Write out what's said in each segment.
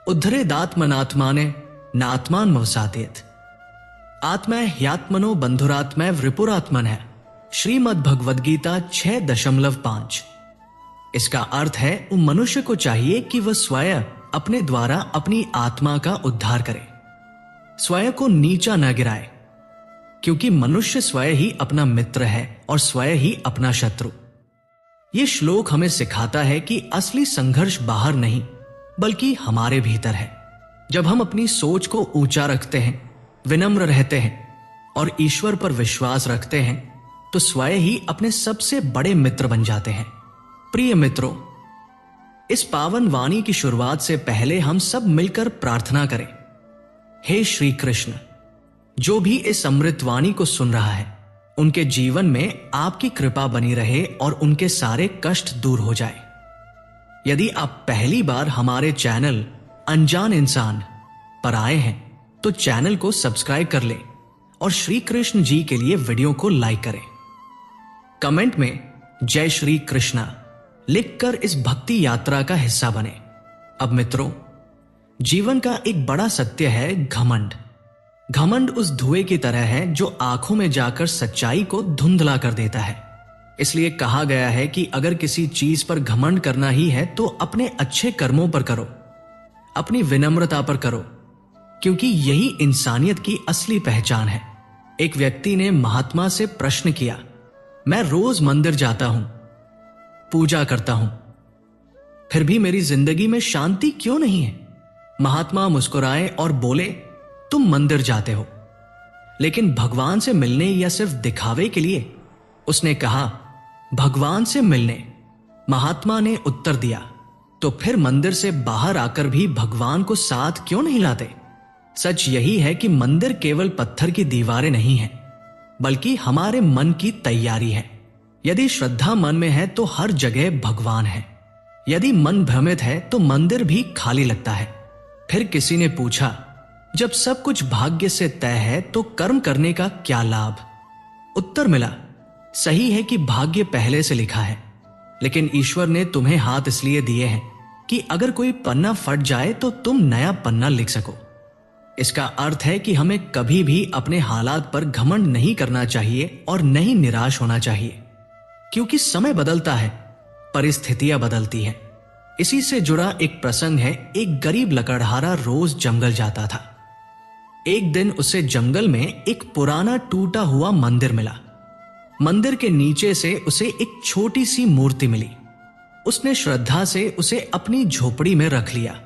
उद्धरेदात्मनात्माने नात्मानमवसादेत। आत्मा ह्यात्मनो बंधुरात्मा रिपुरात्मन है। श्रीमद् भगवद गीता 6.5। इसका अर्थ है मनुष्य को चाहिए कि वह स्वयं अपने द्वारा अपनी आत्मा का उद्धार करे, स्वयं को नीचा न गिराए, क्योंकि मनुष्य स्वयं ही अपना मित्र है और स्वयं ही अपना शत्रु। यह श्लोक हमें सिखाता है कि असली संघर्ष बाहर नहीं बल्कि हमारे भीतर है। जब हम अपनी सोच को ऊंचा रखते हैं, विनम्र रहते हैं और ईश्वर पर विश्वास रखते हैं तो स्वयं ही अपने सबसे बड़े मित्र बन जाते हैं। प्रिय मित्रों, इस पावन वाणी की शुरुआत से पहले हम सब मिलकर प्रार्थना करें। हे श्री कृष्ण, जो भी इस अमृत वाणी को सुन रहा है उनके जीवन में आपकी कृपा बनी रहे और उनके सारे कष्ट दूर हो जाए। यदि आप पहली बार हमारे चैनल अनजान इंसान पर आए हैं तो चैनल को सब्सक्राइब कर लें और श्री कृष्ण जी के लिए वीडियो को लाइक करें। कमेंट में जय श्री कृष्णा लिखकर इस भक्ति यात्रा का हिस्सा बने। अब मित्रों, जीवन का एक बड़ा सत्य है घमंड। घमंड उस धुएं की तरह है जो आंखों में जाकर सच्चाई को धुंधला कर देता है। इसलिए कहा गया है कि अगर किसी चीज पर घमंड करना ही है तो अपने अच्छे कर्मों पर करो, अपनी विनम्रता पर करो, क्योंकि यही इंसानियत की असली पहचान है। एक व्यक्ति ने महात्मा से प्रश्न किया, मैं रोज मंदिर जाता हूं, पूजा करता हूं, फिर भी मेरी जिंदगी में शांति क्यों नहीं है? महात्मा मुस्कुराए और बोले, तुम मंदिर जाते हो लेकिन भगवान से मिलने या सिर्फ दिखावे के लिए? उसने कहा, भगवान से मिलने। महात्मा ने उत्तर दिया, तो फिर मंदिर से बाहर आकर भी भगवान को साथ क्यों नहीं लाते? सच यही है कि मंदिर केवल पत्थर की दीवारें नहीं है बल्कि हमारे मन की तैयारी है। यदि श्रद्धा मन में है तो हर जगह भगवान है। यदि मन भ्रमित है तो मंदिर भी खाली लगता है। फिर किसी ने पूछा, जब सब कुछ भाग्य से तय है तो कर्म करने का क्या लाभ? उत्तर मिला, सही है कि भाग्य पहले से लिखा है, लेकिन ईश्वर ने तुम्हें हाथ इसलिए दिए हैं कि अगर कोई पन्ना फट जाए तो तुम नया पन्ना लिख सको। इसका अर्थ है कि हमें कभी भी अपने हालात पर घमंड नहीं करना चाहिए और नहीं निराश होना चाहिए, क्योंकि समय बदलता है, परिस्थितियां बदलती हैं। इसी से जुड़ा एक प्रसंग है। एक गरीब लकड़हारा रोज जंगल जाता था। एक दिन उसे जंगल में एक पुराना टूटा हुआ मंदिर मिला। मंदिर के नीचे से उसे एक छोटी सी मूर्ति मिली। उसने श्रद्धा से उसे अपनी झोपड़ी में रख लिया।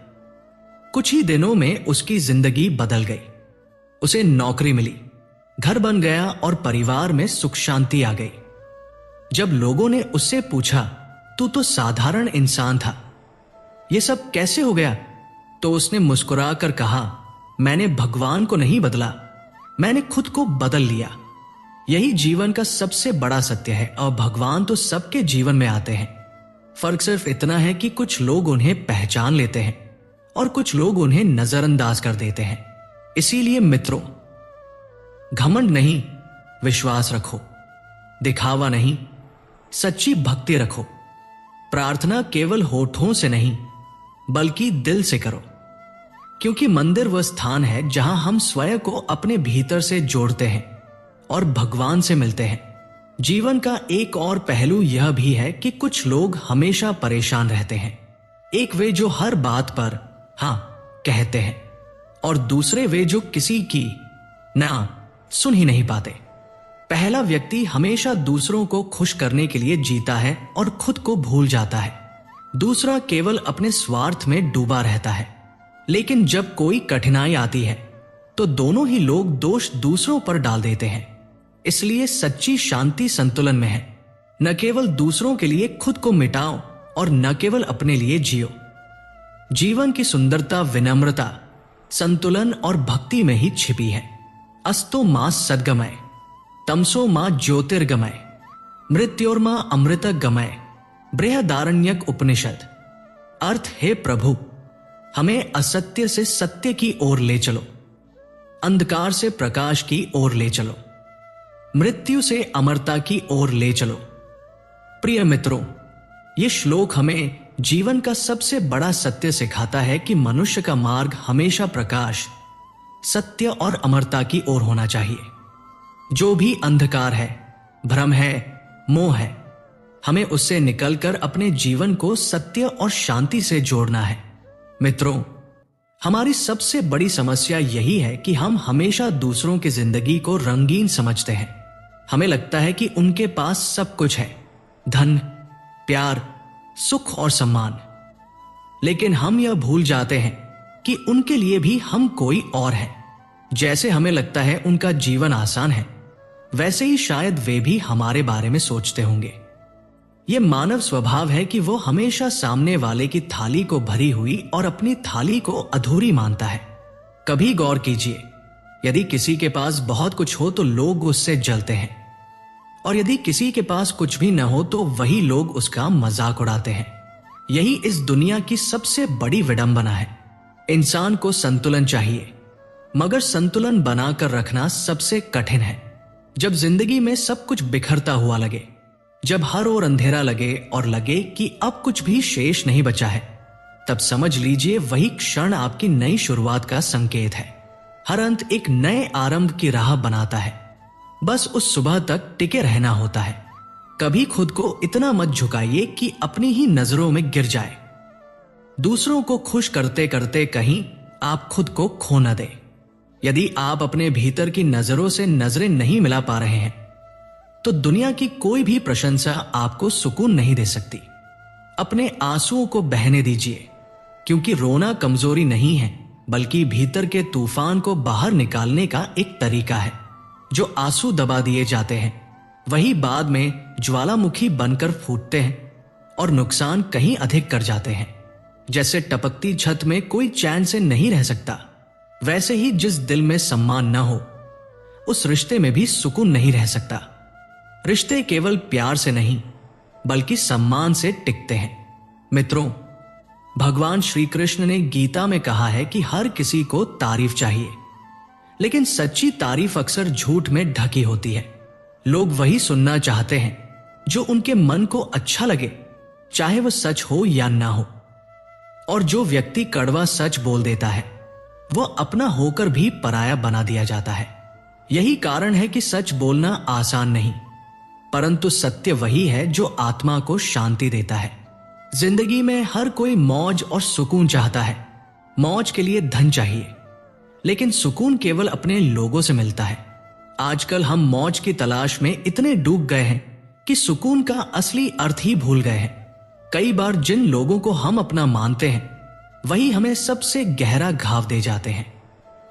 कुछ ही दिनों में उसकी जिंदगी बदल गई। उसे नौकरी मिली, घर बन गया और परिवार में सुख शांति आ गई। जब लोगों ने उससे पूछा, तू तो साधारण इंसान था, यह सब कैसे हो गया? तो उसने मुस्कुराकर कहा, मैंने भगवान को नहीं बदला, मैंने खुद को बदल लिया। यही जीवन का सबसे बड़ा सत्य है और भगवान तो सबके जीवन में आते हैं। फर्क सिर्फ इतना है कि कुछ लोग उन्हें पहचान लेते हैं और कुछ लोग उन्हें नजरअंदाज कर देते हैं। इसीलिए मित्रों, घमंड नहीं, विश्वास रखो, दिखावा नहीं, सच्ची भक्ति रखो। प्रार्थना केवल होठों से नहीं बल्कि दिल से करो, क्योंकि मंदिर वह स्थान है जहां हम स्वयं को अपने भीतर से जोड़ते हैं और भगवान से मिलते हैं। जीवन का एक और पहलू यह भी है कि कुछ लोग हमेशा परेशान रहते हैं। एक वे जो हर बात पर हाँ कहते हैं और दूसरे वे जो किसी की ना सुन ही नहीं पाते। पहला व्यक्ति हमेशा दूसरों को खुश करने के लिए जीता है और खुद को भूल जाता है। दूसरा केवल अपने स्वार्थ में डूबा रहता है। लेकिन जब कोई कठिनाई आती है तो दोनों ही लोग दोष दूसरों पर डाल देते हैं। इसलिए सच्ची शांति संतुलन में है। न केवल दूसरों के लिए खुद को मिटाओ और न केवल अपने लिए जियो। जीवन की सुंदरता विनम्रता, संतुलन और भक्ति में ही छिपी है। अस्तो मां सद्गमय, तमसो मां ज्योतिर्गमय, मृत्योर्मा अमृतगमय। बृहदारण्यक उपनिषद। अर्थ, हे प्रभु, हमें असत्य से सत्य की ओर ले चलो, अंधकार से प्रकाश की ओर ले चलो, मृत्यु से अमरता की ओर ले चलो। प्रिय मित्रों, ये श्लोक हमें जीवन का सबसे बड़ा सत्य सिखाता है कि मनुष्य का मार्ग हमेशा प्रकाश, सत्य और अमरता की ओर होना चाहिए। जो भी अंधकार है, भ्रम है, मोह है, हमें उससे निकलकर अपने जीवन को सत्य और शांति से जोड़ना है। मित्रों, हमारी सबसे बड़ी समस्या यही है कि हम हमेशा दूसरों की जिंदगी को रंगीन समझते हैं। हमें लगता है कि उनके पास सब कुछ है, धन, प्यार, सुख और सम्मान। लेकिन हम यह भूल जाते हैं कि उनके लिए भी हम कोई और हैं। जैसे हमें लगता है उनका जीवन आसान है, वैसे ही शायद वे भी हमारे बारे में सोचते होंगे। यह मानव स्वभाव है कि वो हमेशा सामने वाले की थाली को भरी हुई और अपनी थाली को अधूरी मानता है। कभी गौर कीजिए, यदि किसी के पास बहुत कुछ हो तो लोग उससे जलते हैं, और यदि किसी के पास कुछ भी न हो तो वही लोग उसका मजाक उड़ाते हैं। यही इस दुनिया की सबसे बड़ी विडंबना है। इंसान को संतुलन चाहिए, मगर संतुलन बनाकर रखना सबसे कठिन है। जब जिंदगी में सब कुछ बिखरता हुआ लगे, जब हर ओर अंधेरा लगे और लगे कि अब कुछ भी शेष नहीं बचा है, तब समझ लीजिए वही क्षण आपकी नई शुरुआत का संकेत है। हर अंत एक नए आरंभ की राह बनाता है, बस उस सुबह तक टिके रहना होता है। कभी खुद को इतना मत झुकाइए कि अपनी ही नजरों में गिर जाए। दूसरों को खुश करते करते कहीं आप खुद को खो न दे। यदि आप अपने भीतर की नजरों से नजरें नहीं मिला पा रहे हैं, तो दुनिया की कोई भी प्रशंसा आपको सुकून नहीं दे सकती। अपने आंसुओं को बहने दीजिए, क्योंकि रोना कमजोरी नहीं है, बल्कि भीतर के तूफान को बाहर निकालने का एक तरीका है। जो आंसू दबा दिए जाते हैं, वही बाद में ज्वालामुखी बनकर फूटते हैं और नुकसान कहीं अधिक कर जाते हैं। जैसे टपकती छत में कोई चैन से नहीं रह सकता, वैसे ही जिस दिल में सम्मान न हो, उस रिश्ते में भी सुकून नहीं रह सकता। रिश्ते केवल प्यार से नहीं, बल्कि सम्मान से टिकते हैं। मित्रों, भगवान श्री कृष्ण ने गीता में कहा है कि हर किसी को तारीफ चाहिए, लेकिन सच्ची तारीफ अक्सर झूठ में ढकी होती है। लोग वही सुनना चाहते हैं जो उनके मन को अच्छा लगे, चाहे वह सच हो या ना हो। और जो व्यक्ति कड़वा सच बोल देता है, वह अपना होकर भी पराया बना दिया जाता है। यही कारण है कि सच बोलना आसान नहीं, परंतु सत्य वही है जो आत्मा को शांति देता है। जिंदगी में हर कोई मौज और सुकून चाहता है। मौज के लिए धन चाहिए, लेकिन सुकून केवल अपने लोगों से मिलता है। आजकल हम मौज की तलाश में इतने डूब गए हैं कि सुकून का असली अर्थ ही भूल गए हैं। कई बार जिन लोगों को हम अपना मानते हैं, वही हमें सबसे गहरा घाव दे जाते हैं,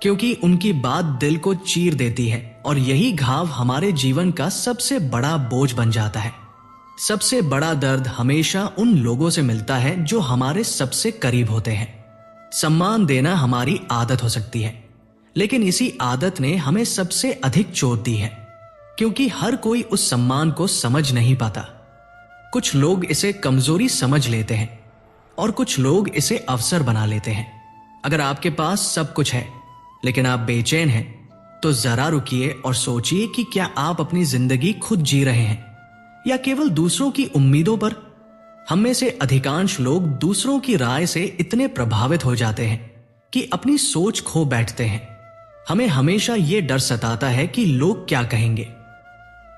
क्योंकि उनकी बात दिल को चीर देती है, और यही घाव हमारे जीवन का सबसे बड़ा बोझ बन जाता है। सबसे बड़ा दर्द हमेशा उन लोगों से मिलता है जो हमारे सबसे करीब होते हैं। सम्मान देना हमारी आदत हो सकती है, लेकिन इसी आदत ने हमें सबसे अधिक चोट दी है, क्योंकि हर कोई उस सम्मान को समझ नहीं पाता। कुछ लोग इसे कमजोरी समझ लेते हैं और कुछ लोग इसे अवसर बना लेते हैं। अगर आपके पास सब कुछ है लेकिन आप बेचैन हैं, तो जरा रुकिए और सोचिए कि क्या आप अपनी जिंदगी खुद जी रहे हैं या केवल दूसरों की उम्मीदों पर। हम में से अधिकांश लोग दूसरों की राय से इतने प्रभावित हो जाते हैं कि अपनी सोच खो बैठते हैं। हमें हमेशा यह डर सताता है कि लोग क्या कहेंगे,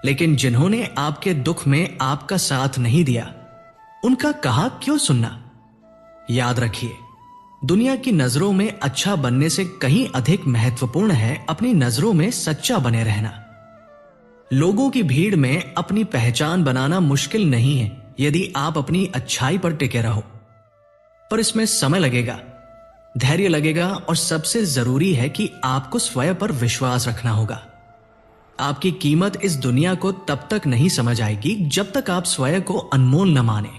लेकिन जिन्होंने आपके दुख में आपका साथ नहीं दिया, उनका कहा क्यों सुनना। याद रखिए, दुनिया की नजरों में अच्छा बनने से कहीं अधिक महत्वपूर्ण है अपनी नजरों में सच्चा बने रहना। लोगों की भीड़ में अपनी पहचान बनाना मुश्किल नहीं है यदि आप अपनी अच्छाई पर टिके रहो, पर इसमें समय लगेगा, धैर्य लगेगा, और सबसे जरूरी है कि आपको स्वयं पर विश्वास रखना होगा। आपकी कीमत इस दुनिया को तब तक नहीं समझ आएगी जब तक आप स्वयं को अनमोल न माने।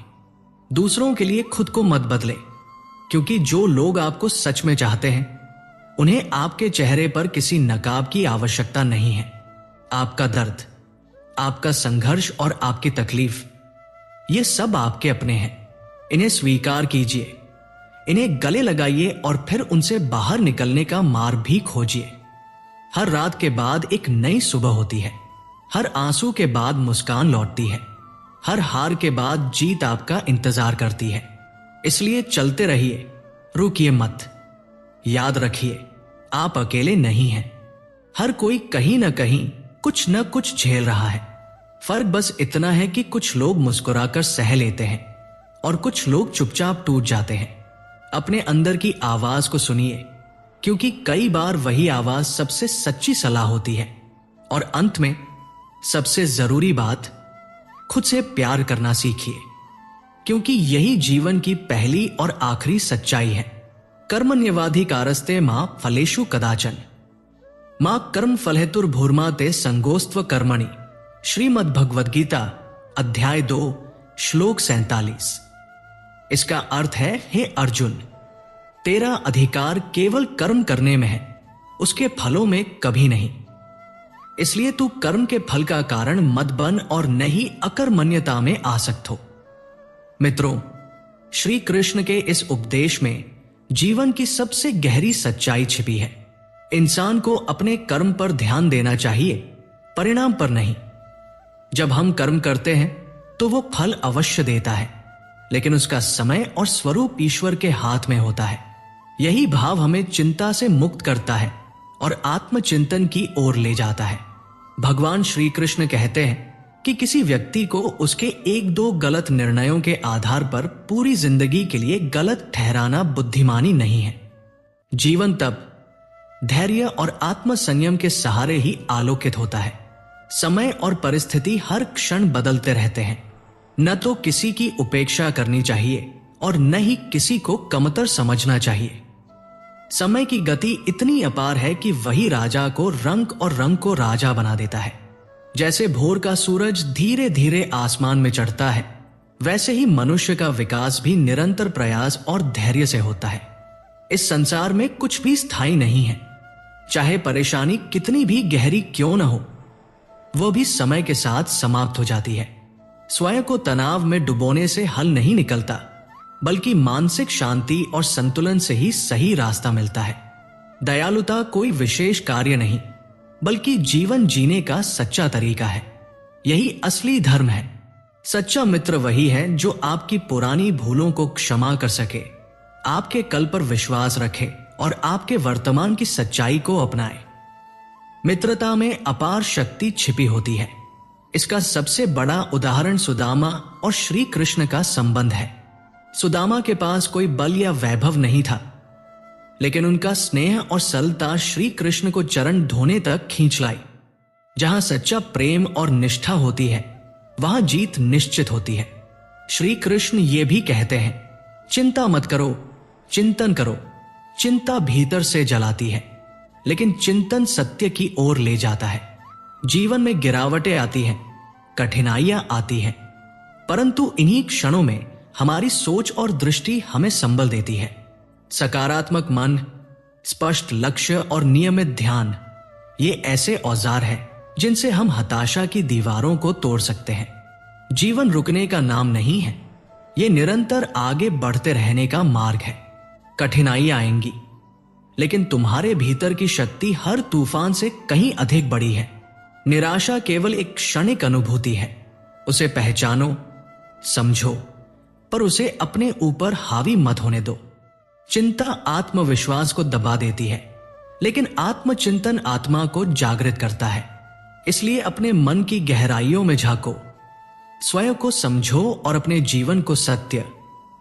दूसरों के लिए खुद को मत बदले, क्योंकि जो लोग आपको सच में चाहते हैं, उन्हें आपके चेहरे पर किसी नकाब की आवश्यकता नहीं है। आपका दर्द, आपका संघर्ष और आपकी तकलीफ, ये सब आपके अपने हैं। इन्हें स्वीकार कीजिए, इन्हें गले लगाइए और फिर उनसे बाहर निकलने का मार्ग भी खोजिए। हर रात के बाद एक नई सुबह होती है, हर आंसू के बाद मुस्कान लौटती है, हर हार के बाद जीत आपका इंतजार करती है। इसलिए चलते रहिए, रुकिए मत। याद रखिए, आप अकेले नहीं हैं। हर कोई कहीं ना कहीं कुछ न कुछ झेल रहा है। फर्क बस इतना है कि कुछ लोग मुस्कुराकर सह लेते हैं और कुछ लोग चुपचाप टूट जाते हैं। अपने अंदर की आवाज को सुनिए, क्योंकि कई बार वही आवाज सबसे सच्ची सलाह होती है। और अंत में सबसे जरूरी बात, खुद से प्यार करना सीखिए, क्योंकि यही जीवन की पहली और आखिरी सच्चाई है। कर्मण्यवाधिकारस्ते मां फलेषु कदाचन मां कर्म फलहेतुर्भूर्माते संगोस्त्व कर्मणि। श्रीमद् भगवद गीता अध्याय 2 श्लोक 47। इसका अर्थ है, हे अर्जुन, तेरा अधिकार केवल कर्म करने में है, उसके फलों में कभी नहीं। इसलिए तू कर्म के फल का कारण मत बन और न ही अकर्मण्यता में आसक्त हो। मित्रों, श्री कृष्ण के इस उपदेश में जीवन की सबसे गहरी सच्चाई छिपी है। इंसान को अपने कर्म पर ध्यान देना चाहिए, परिणाम पर नहीं। जब हम कर्म करते हैं तो वो फल अवश्य देता है, लेकिन उसका समय और स्वरूप ईश्वर के हाथ में होता है। यही भाव हमें चिंता से मुक्त करता है और आत्मचिंतन की ओर ले जाता है। भगवान श्री कृष्ण कहते हैं कि किसी व्यक्ति को उसके 1-2 गलत निर्णयों के आधार पर पूरी जिंदगी के लिए गलत ठहराना बुद्धिमानी नहीं है। जीवन तब धैर्य और आत्म संयम के सहारे ही आलोकित होता है। समय और परिस्थिति हर क्षण बदलते रहते हैं। न तो किसी की उपेक्षा करनी चाहिए और न ही किसी को कमतर समझना चाहिए। समय की गति इतनी अपार है कि वही राजा को रंक और रंग को राजा बना देता है। जैसे भोर का सूरज धीरे धीरे आसमान में चढ़ता है, वैसे ही मनुष्य का विकास भी निरंतर प्रयास और धैर्य से होता है। इस संसार में कुछ भी स्थायी नहीं है। चाहे परेशानी कितनी भी गहरी क्यों न हो, वो भी समय के साथ समाप्त हो जाती है। स्वयं को तनाव में डुबोने से हल नहीं निकलता, बल्कि मानसिक शांति और संतुलन से ही सही रास्ता मिलता है। दयालुता कोई विशेष कार्य नहीं, बल्कि जीवन जीने का सच्चा तरीका है। यही असली धर्म है। सच्चा मित्र वही है जो आपकी पुरानी भूलों को क्षमा कर सके, आपके कल पर विश्वास रखे और आपके वर्तमान की सच्चाई को अपनाए। मित्रता में अपार शक्ति छिपी होती है। इसका सबसे बड़ा उदाहरण सुदामा और श्री कृष्ण का संबंध है। सुदामा के पास कोई बल या वैभव नहीं था, लेकिन उनका स्नेह और सरलता श्री कृष्ण को चरण धोने तक खींच लाई। जहां सच्चा प्रेम और निष्ठा होती है, वहां जीत निश्चित होती है। श्री कृष्ण ये भी कहते हैं, चिंता मत करो, चिंतन करो। चिंता भीतर से जलाती है, लेकिन चिंतन सत्य की ओर ले जाता है। जीवन में गिरावटें आती हैं, कठिनाइयां आती हैं, परंतु इन्हीं क्षणों में हमारी सोच और दृष्टि हमें संबल देती है। सकारात्मक मन, स्पष्ट लक्ष्य और नियमित ध्यान, ये ऐसे औजार हैं जिनसे हम हताशा की दीवारों को तोड़ सकते हैं। जीवन रुकने का नाम नहीं है, ये निरंतर आगे बढ़ते रहने का मार्ग है। कठिनाइयां आएंगी, लेकिन तुम्हारे भीतर की शक्ति हर तूफान से कहीं अधिक बड़ी है। निराशा केवल एक क्षणिक अनुभूति है। उसे पहचानो, समझो, पर उसे अपने ऊपर हावी मत होने दो। चिंता आत्मविश्वास को दबा देती है, लेकिन आत्मचिंतन आत्मा को जागृत करता है। इसलिए अपने मन की गहराइयों में झांको, स्वयं को समझो और अपने जीवन को सत्य,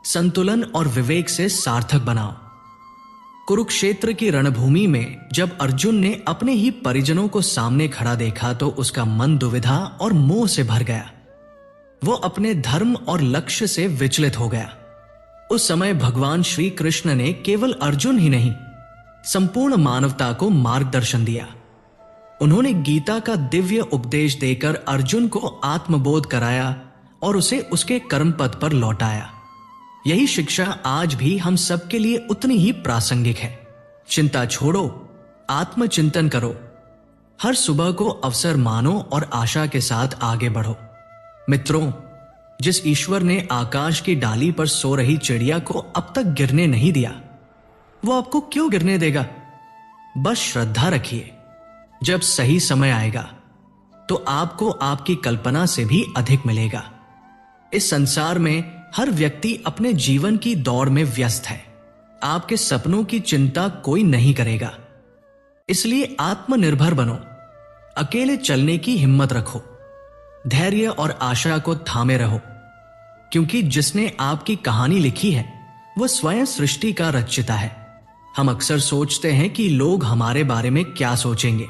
संतुलन और विवेक से सार्थक बनाओ। कुरुक्षेत्र की रणभूमि में जब अर्जुन ने अपने ही परिजनों को सामने खड़ा देखा तो उसका मन दुविधा और मोह से भर गया। वो अपने धर्म और लक्ष्य से विचलित हो गया। उस समय भगवान श्री कृष्ण ने केवल अर्जुन ही नहीं, संपूर्ण मानवता को मार्गदर्शन दिया। उन्होंने गीता का दिव्य उपदेश देकर अर्जुन को आत्मबोध कराया और उसे उसके कर्म पथ पर लौटाया। यही शिक्षा आज भी हम सबके लिए उतनी ही प्रासंगिक है। चिंता छोड़ो, आत्मचिंतन करो, हर सुबह को अवसर मानो और आशा के साथ आगे बढ़ो। मित्रों, जिस ईश्वर ने आकाश की डाली पर सो रही चिड़िया को अब तक गिरने नहीं दिया, वो आपको क्यों गिरने देगा? बस श्रद्धा रखिए। जब सही समय आएगा तो आपको आपकी कल्पना से भी अधिक मिलेगा। इस संसार में हर व्यक्ति अपने जीवन की दौड़ में व्यस्त है। आपके सपनों की चिंता कोई नहीं करेगा, इसलिए आत्मनिर्भर बनो। अकेले चलने की हिम्मत रखो, धैर्य और आशा को थामे रहो, क्योंकि जिसने आपकी कहानी लिखी है वह स्वयं सृष्टि का रचयिता है। हम अक्सर सोचते हैं कि लोग हमारे बारे में क्या सोचेंगे,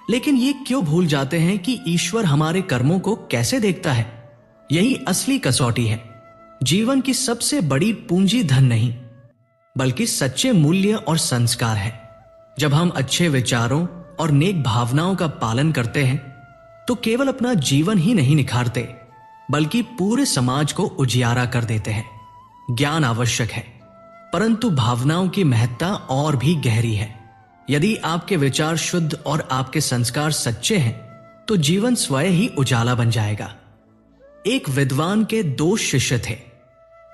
लेकिन ये क्यों भूल जाते हैं कि ईश्वर हमारे कर्मों को कैसे देखता है। यही असली कसौटी है। जीवन की सबसे बड़ी पूंजी धन नहीं, बल्कि सच्चे मूल्य और संस्कार है। जब हम अच्छे विचारों और नेक भावनाओं का पालन करते हैं तो केवल अपना जीवन ही नहीं निखारते, बल्कि पूरे समाज को उजियारा कर देते हैं। ज्ञान आवश्यक है, परंतु भावनाओं की महत्ता और भी गहरी है। यदि आपके विचार शुद्ध और आपके संस्कार सच्चे हैं तो जीवन स्वयं ही उजाला बन जाएगा। एक विद्वान के 2 शिष्य थे।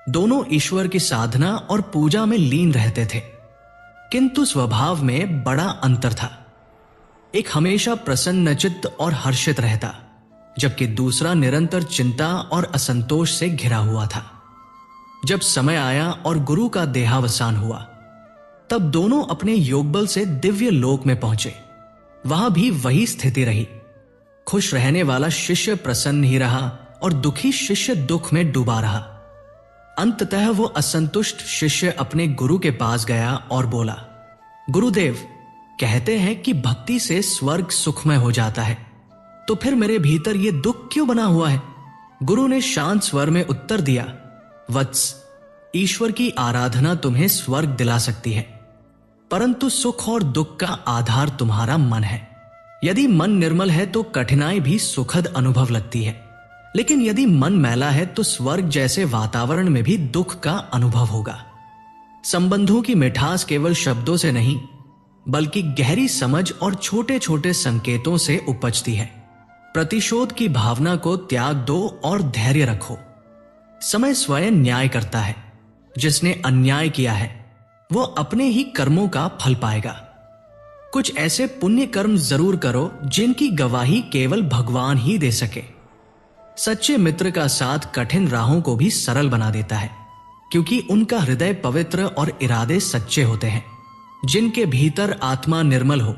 दोनों ईश्वर की साधना और पूजा में लीन रहते थे, किंतु स्वभाव में बड़ा अंतर था। एक हमेशा प्रसन्नचित्त और हर्षित रहता, जबकि दूसरा निरंतर चिंता और असंतोष से घिरा हुआ था। जब समय आया और गुरु का देहावसान हुआ, तब दोनों अपने योगबल से दिव्य लोक में पहुंचे। वहां भी वही स्थिति रही। खुश रहने वाला शिष्य प्रसन्न ही रहा और दुखी शिष्य दुख में डूबा रहा। अंततः वो असंतुष्ट शिष्य अपने गुरु के पास गया और बोला, गुरुदेव, कहते हैं कि भक्ति से स्वर्ग सुखमय हो जाता है, तो फिर मेरे भीतर ये दुख क्यों बना हुआ है? गुरु ने शांत स्वर में उत्तर दिया, वत्स, ईश्वर की आराधना तुम्हें स्वर्ग दिला सकती है, परंतु सुख और दुख का आधार तुम्हारा मन है। यदि मन निर्मल है तो कठिनाई भी सुखद अनुभव लगती है, लेकिन यदि मन मैला है तो स्वर्ग जैसे वातावरण में भी दुख का अनुभव होगा। संबंधों की मिठास केवल शब्दों से नहीं, बल्कि गहरी समझ और छोटे छोटे संकेतों से उपजती है। प्रतिशोध की भावना को त्याग दो और धैर्य रखो। समय स्वयं न्याय करता है। जिसने अन्याय किया है वो अपने ही कर्मों का फल पाएगा। कुछ ऐसे पुण्य कर्म जरूर करो जिनकी गवाही केवल भगवान ही दे सके। सच्चे मित्र का साथ कठिन राहों को भी सरल बना देता है, क्योंकि उनका हृदय पवित्र और इरादे सच्चे होते हैं। जिनके भीतर आत्मा निर्मल हो,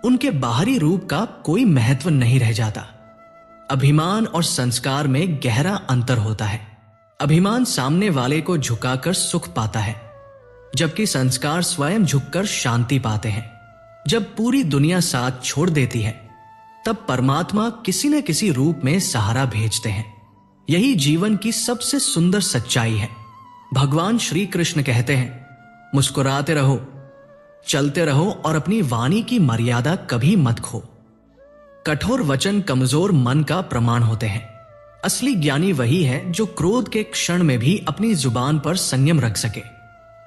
उनके बाहरी रूप का कोई महत्व नहीं रह जाता। अभिमान और संस्कार में गहरा अंतर होता है। अभिमान सामने वाले को झुकाकर सुख पाता है, जबकि संस्कार स्वयं झुककर शांति पाते हैं। जब पूरी दुनिया साथ छोड़ देती है, तब परमात्मा किसी न किसी रूप में सहारा भेजते हैं। यही जीवन की सबसे सुंदर सच्चाई है। भगवान श्री कृष्ण कहते हैं, मुस्कुराते रहो, चलते रहो और अपनी वाणी की मर्यादा कभी मत खो। कठोर वचन कमजोर मन का प्रमाण होते हैं। असली ज्ञानी वही है जो क्रोध के क्षण में भी अपनी जुबान पर संयम रख सके।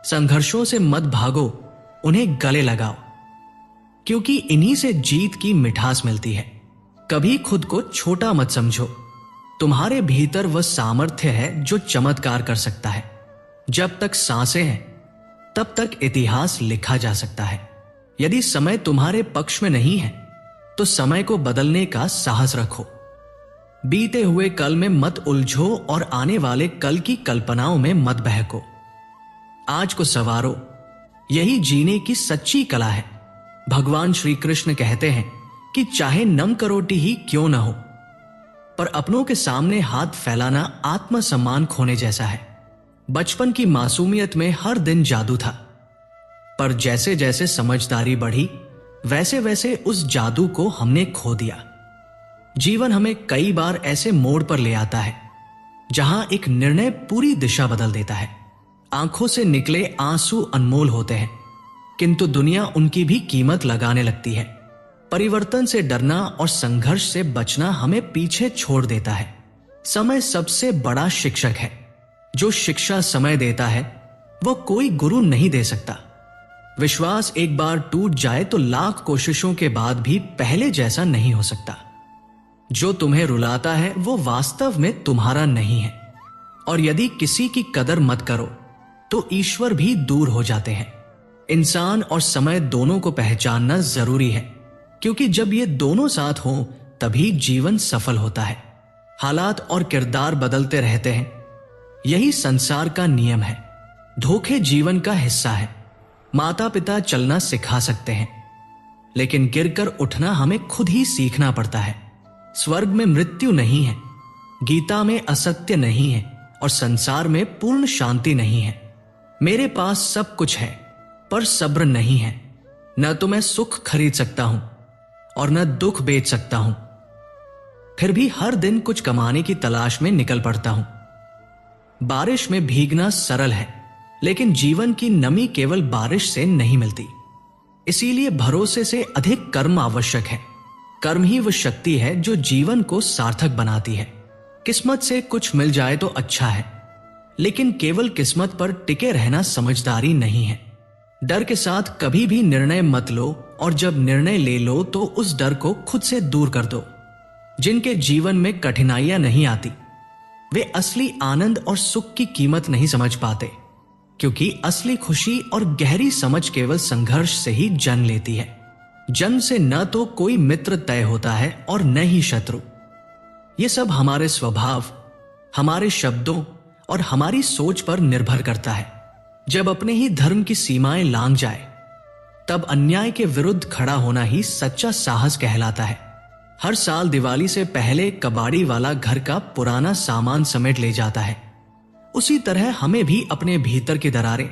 संघर्षों से मत भागो, उन्हें गले लगाओ, क्योंकि इन्हीं से जीत की मिठास मिलती है। कभी खुद को छोटा मत समझो। तुम्हारे भीतर वह सामर्थ्य है जो चमत्कार कर सकता है। जब तक सांसें हैं, तब तक इतिहास लिखा जा सकता है। यदि समय तुम्हारे पक्ष में नहीं है, तो समय को बदलने का साहस रखो। बीते हुए कल में मत उलझो और आने वाले कल की कल्पनाओं में मत बहको। आज को संवारो, यही जीने की सच्ची कला है। भगवान श्री कृष्ण कहते हैं कि चाहे नम करोटी ही क्यों न हो, पर अपनों के सामने हाथ फैलाना आत्मसम्मान खोने जैसा है। बचपन की मासूमियत में हर दिन जादू था, पर जैसे जैसे समझदारी बढ़ी, वैसे वैसे उस जादू को हमने खो दिया। जीवन हमें कई बार ऐसे मोड़ पर ले आता है जहां एक निर्णय पूरी दिशा बदल देता है। आंखों से निकले आंसू अनमोल होते हैं, किंतु दुनिया उनकी भी कीमत लगाने लगती है। परिवर्तन से डरना और संघर्ष से बचना हमें पीछे छोड़ देता है। समय सबसे बड़ा शिक्षक है। जो शिक्षा समय देता है, वो कोई गुरु नहीं दे सकता। विश्वास एक बार टूट जाए तो लाख कोशिशों के बाद भी पहले जैसा नहीं हो सकता। जो तुम्हें रुलाता है वो वास्तव में तुम्हारा नहीं है। और यदि किसी की कदर मत करो तो ईश्वर भी दूर हो जाते हैं। इंसान और समय दोनों को पहचानना जरूरी है, क्योंकि जब ये दोनों साथ हों तभी जीवन सफल होता है। हालात और किरदार बदलते रहते हैं, यही संसार का नियम है। धोखे जीवन का हिस्सा है। माता पिता चलना सिखा सकते हैं, लेकिन गिरकर उठना हमें खुद ही सीखना पड़ता है। स्वर्ग में मृत्यु नहीं है, गीता में असत्य नहीं है और संसार में पूर्ण शांति नहीं है। मेरे पास सब कुछ है पर सब्र नहीं है। न तो मैं सुख खरीद सकता हूं और न दुख बेच सकता हूं, फिर भी हर दिन कुछ कमाने की तलाश में निकल पड़ता हूं। बारिश में भीगना सरल है, लेकिन जीवन की नमी केवल बारिश से नहीं मिलती। इसीलिए भरोसे से अधिक कर्म आवश्यक है। कर्म ही वो शक्ति है जो जीवन को सार्थक बनाती है। किस्मत से कुछ मिल जाए तो अच्छा है, लेकिन केवल किस्मत पर टिके रहना समझदारी नहीं है। डर के साथ कभी भी निर्णय मत लो, और जब निर्णय ले लो तो उस डर को खुद से दूर कर दो। जिनके जीवन में कठिनाइयां नहीं आती, वे असली आनंद और सुख की कीमत नहीं समझ पाते, क्योंकि असली खुशी और गहरी समझ केवल संघर्ष से ही जन्म लेती है। जन्म से न तो कोई मित्र तय होता है और न ही शत्रु। ये सब हमारे स्वभाव, हमारे शब्दों और हमारी सोच पर निर्भर करता है। जब अपने ही धर्म की सीमाएं लांघ जाए, तब अन्याय के विरुद्ध खड़ा होना ही सच्चा साहस कहलाता है। हर साल दिवाली से पहले कबाड़ी वाला घर का पुराना सामान समेट ले जाता है। उसी तरह हमें भी अपने भीतर की दरारें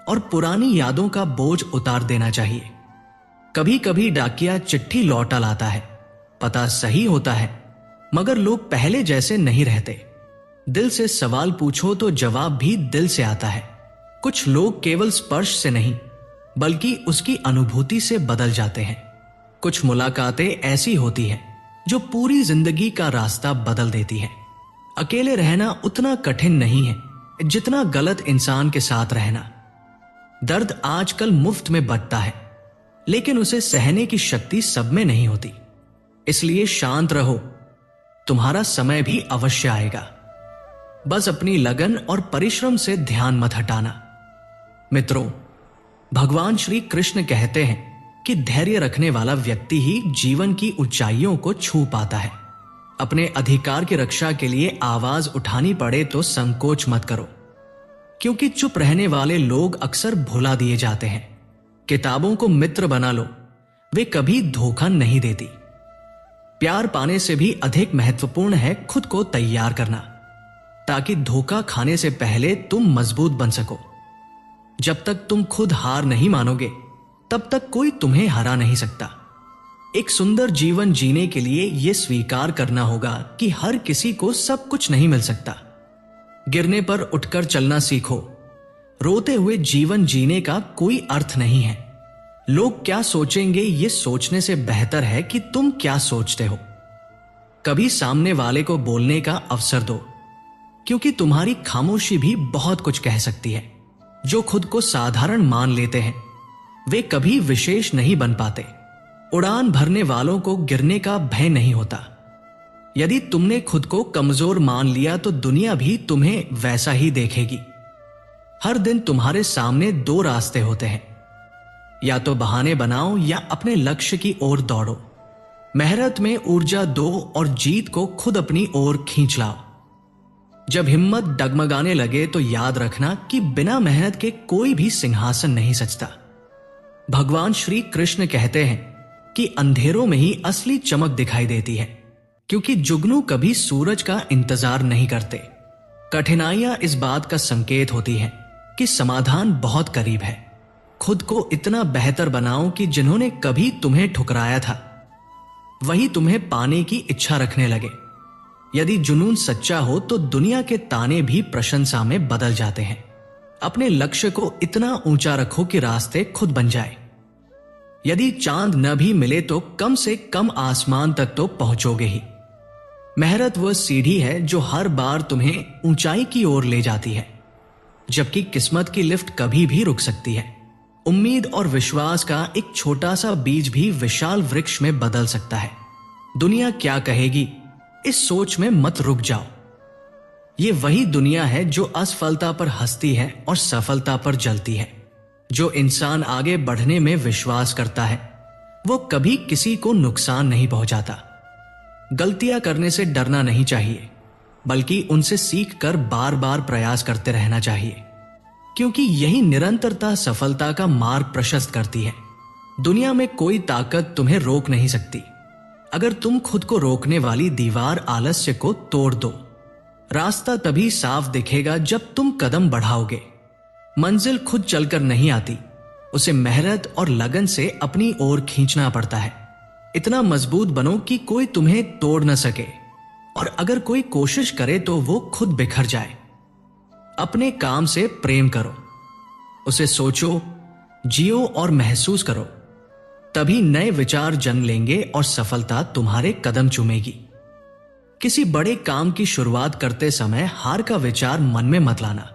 और पुरानी यादों का बोझ उतार देना चाहिए। कभी कभी डाकिया चिट्ठी लौटा लाता है, पता सही होता है, मगर लोग पहले जैसे नहीं रहते। दिल से सवाल पूछो तो जवाब भी दिल से आता है। कुछ लोग केवल स्पर्श से नहीं, बल्कि उसकी अनुभूति से बदल जाते हैं। कुछ मुलाकातें ऐसी होती हैं जो पूरी जिंदगी का रास्ता बदल देती है। अकेले रहना उतना कठिन नहीं है जितना गलत इंसान के साथ रहना। दर्द आजकल मुफ्त में बंटता है, लेकिन उसे सहने की शक्ति सब में नहीं होती। इसलिए शांत रहो, तुम्हारा समय भी अवश्य आएगा। बस अपनी लगन और परिश्रम से ध्यान मत हटाना। मित्रों, भगवान श्री कृष्ण कहते हैं कि धैर्य रखने वाला व्यक्ति ही जीवन की ऊंचाइयों को छू पाता है। अपने अधिकार की रक्षा के लिए आवाज उठानी पड़े तो संकोच मत करो, क्योंकि चुप रहने वाले लोग अक्सर भुला दिए जाते हैं। किताबों को मित्र बना लो, वे कभी धोखा नहीं देती। प्यार पाने से भी अधिक महत्वपूर्ण है खुद को तैयार करना, ताकि धोखा खाने से पहले तुम मजबूत बन सको। जब तक तुम खुद हार नहीं मानोगे, तब तक कोई तुम्हें हरा नहीं सकता। एक सुंदर जीवन जीने के लिए यह स्वीकार करना होगा कि हर किसी को सब कुछ नहीं मिल सकता। गिरने पर उठकर चलना सीखो। रोते हुए जीवन जीने का कोई अर्थ नहीं है। लोग क्या सोचेंगे ये सोचने से बेहतर है कि तुम क्या सोचते हो। कभी सामने वाले को बोलने का अवसर दो, क्योंकि तुम्हारी खामोशी भी बहुत कुछ कह सकती है। जो खुद को साधारण मान लेते हैं, वे कभी विशेष नहीं बन पाते। उड़ान भरने वालों को गिरने का भय नहीं होता। यदि तुमने खुद को कमजोर मान लिया तो दुनिया भी तुम्हें वैसा ही देखेगी। हर दिन तुम्हारे सामने दो रास्ते होते हैं, या तो बहाने बनाओ या अपने लक्ष्य की ओर दौड़ो। मेहनत में ऊर्जा दो और जीत को खुद अपनी ओर खींच लाओ। जब हिम्मत डगमगाने लगे तो याद रखना कि बिना मेहनत के कोई भी सिंहासन नहीं सजता। भगवान श्री कृष्ण कहते हैं कि अंधेरों में ही असली चमक दिखाई देती है, क्योंकि जुगनू कभी सूरज का इंतजार नहीं करते। कठिनाइयां इस बात का संकेत होती हैं कि समाधान बहुत करीब है। खुद को इतना बेहतर बनाओ कि जिन्होंने कभी तुम्हें ठुकराया था, वही तुम्हें पाने की इच्छा रखने लगे। यदि जुनून सच्चा हो तो दुनिया के ताने भी प्रशंसा में बदल जाते हैं। अपने लक्ष्य को इतना ऊंचा रखो कि रास्ते खुद बन जाए। यदि चांद न भी मिले तो कम से कम आसमान तक तो पहुंचोगे ही। मेहनत वह सीढ़ी है जो हर बार तुम्हें ऊंचाई की ओर ले जाती है, जबकि किस्मत की लिफ्ट कभी भी रुक सकती है। उम्मीद और विश्वास का एक छोटा सा बीज भी विशाल वृक्ष में बदल सकता है। दुनिया क्या कहेगी, इस सोच में मत रुक जाओ। ये वही दुनिया है जो असफलता पर हंसती है और सफलता पर जलती है। जो इंसान आगे बढ़ने में विश्वास करता है, वो कभी किसी को नुकसान नहीं पहुंचाता। गलतियां करने से डरना नहीं चाहिए, बल्कि उनसे सीख कर बार बार प्रयास करते रहना चाहिए, क्योंकि यही निरंतरता सफलता का मार्ग प्रशस्त करती है। दुनिया में कोई ताकत तुम्हें रोक नहीं सकती अगर तुम खुद को रोकने वाली दीवार आलस्य को तोड़ दो। रास्ता तभी साफ दिखेगा जब तुम कदम बढ़ाओगे। मंजिल खुद चलकर नहीं आती, उसे मेहनत और लगन से अपनी ओर खींचना पड़ता है। इतना मजबूत बनो कि कोई तुम्हें तोड़ न सके, और अगर कोई कोशिश करे तो वो खुद बिखर जाए। अपने काम से प्रेम करो, उसे सोचो, जियो और महसूस करो, तभी नए विचार जन्म लेंगे और सफलता तुम्हारे कदम चूमेगी। किसी बड़े काम की शुरुआत करते समय हार का विचार मन में मत लाना,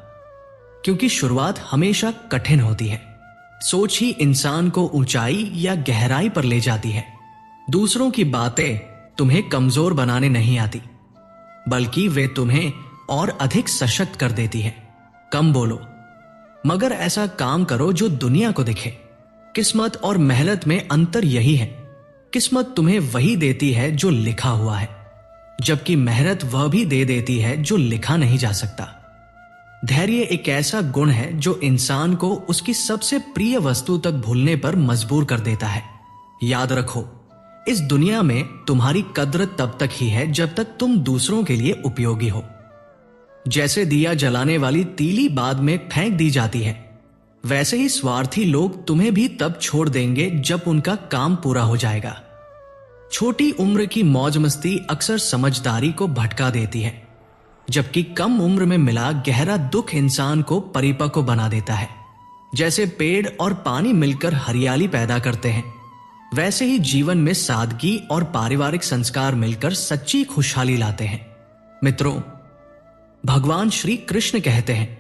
क्योंकि शुरुआत हमेशा कठिन होती है। सोच ही इंसान को ऊंचाई या गहराई पर ले जाती है। दूसरों की बातें तुम्हें कमजोर बनाने नहीं आती, बल्कि वे तुम्हें और अधिक सशक्त कर देती है। कम बोलो, मगर ऐसा काम करो जो दुनिया को दिखे। किस्मत और मेहनत में अंतर यही है, किस्मत तुम्हें वही देती है जो लिखा हुआ है, जबकि मेहनत वह भी दे देती है जो लिखा नहीं जा सकता। धैर्य एक ऐसा गुण है जो इंसान को उसकी सबसे प्रिय वस्तु तक भूलने पर मजबूर कर देता है। याद रखो, इस दुनिया में तुम्हारी कद्र तब तक ही है जब तक तुम दूसरों के लिए उपयोगी हो। जैसे दिया जलाने वाली तीली बाद में फेंक दी जाती है, वैसे ही स्वार्थी लोग तुम्हें भी तब छोड़ देंगे जब उनका काम पूरा हो जाएगा। छोटी उम्र की मौज मस्ती अक्सर समझदारी को भटका देती है, जबकि कम उम्र में मिला गहरा दुख इंसान को परिपक्व बना देता है। जैसे पेड़ और पानी मिलकर हरियाली पैदा करते हैं, वैसे ही जीवन में सादगी और पारिवारिक संस्कार मिलकर सच्ची खुशहाली लाते हैं। मित्रों, भगवान श्री कृष्ण कहते हैं,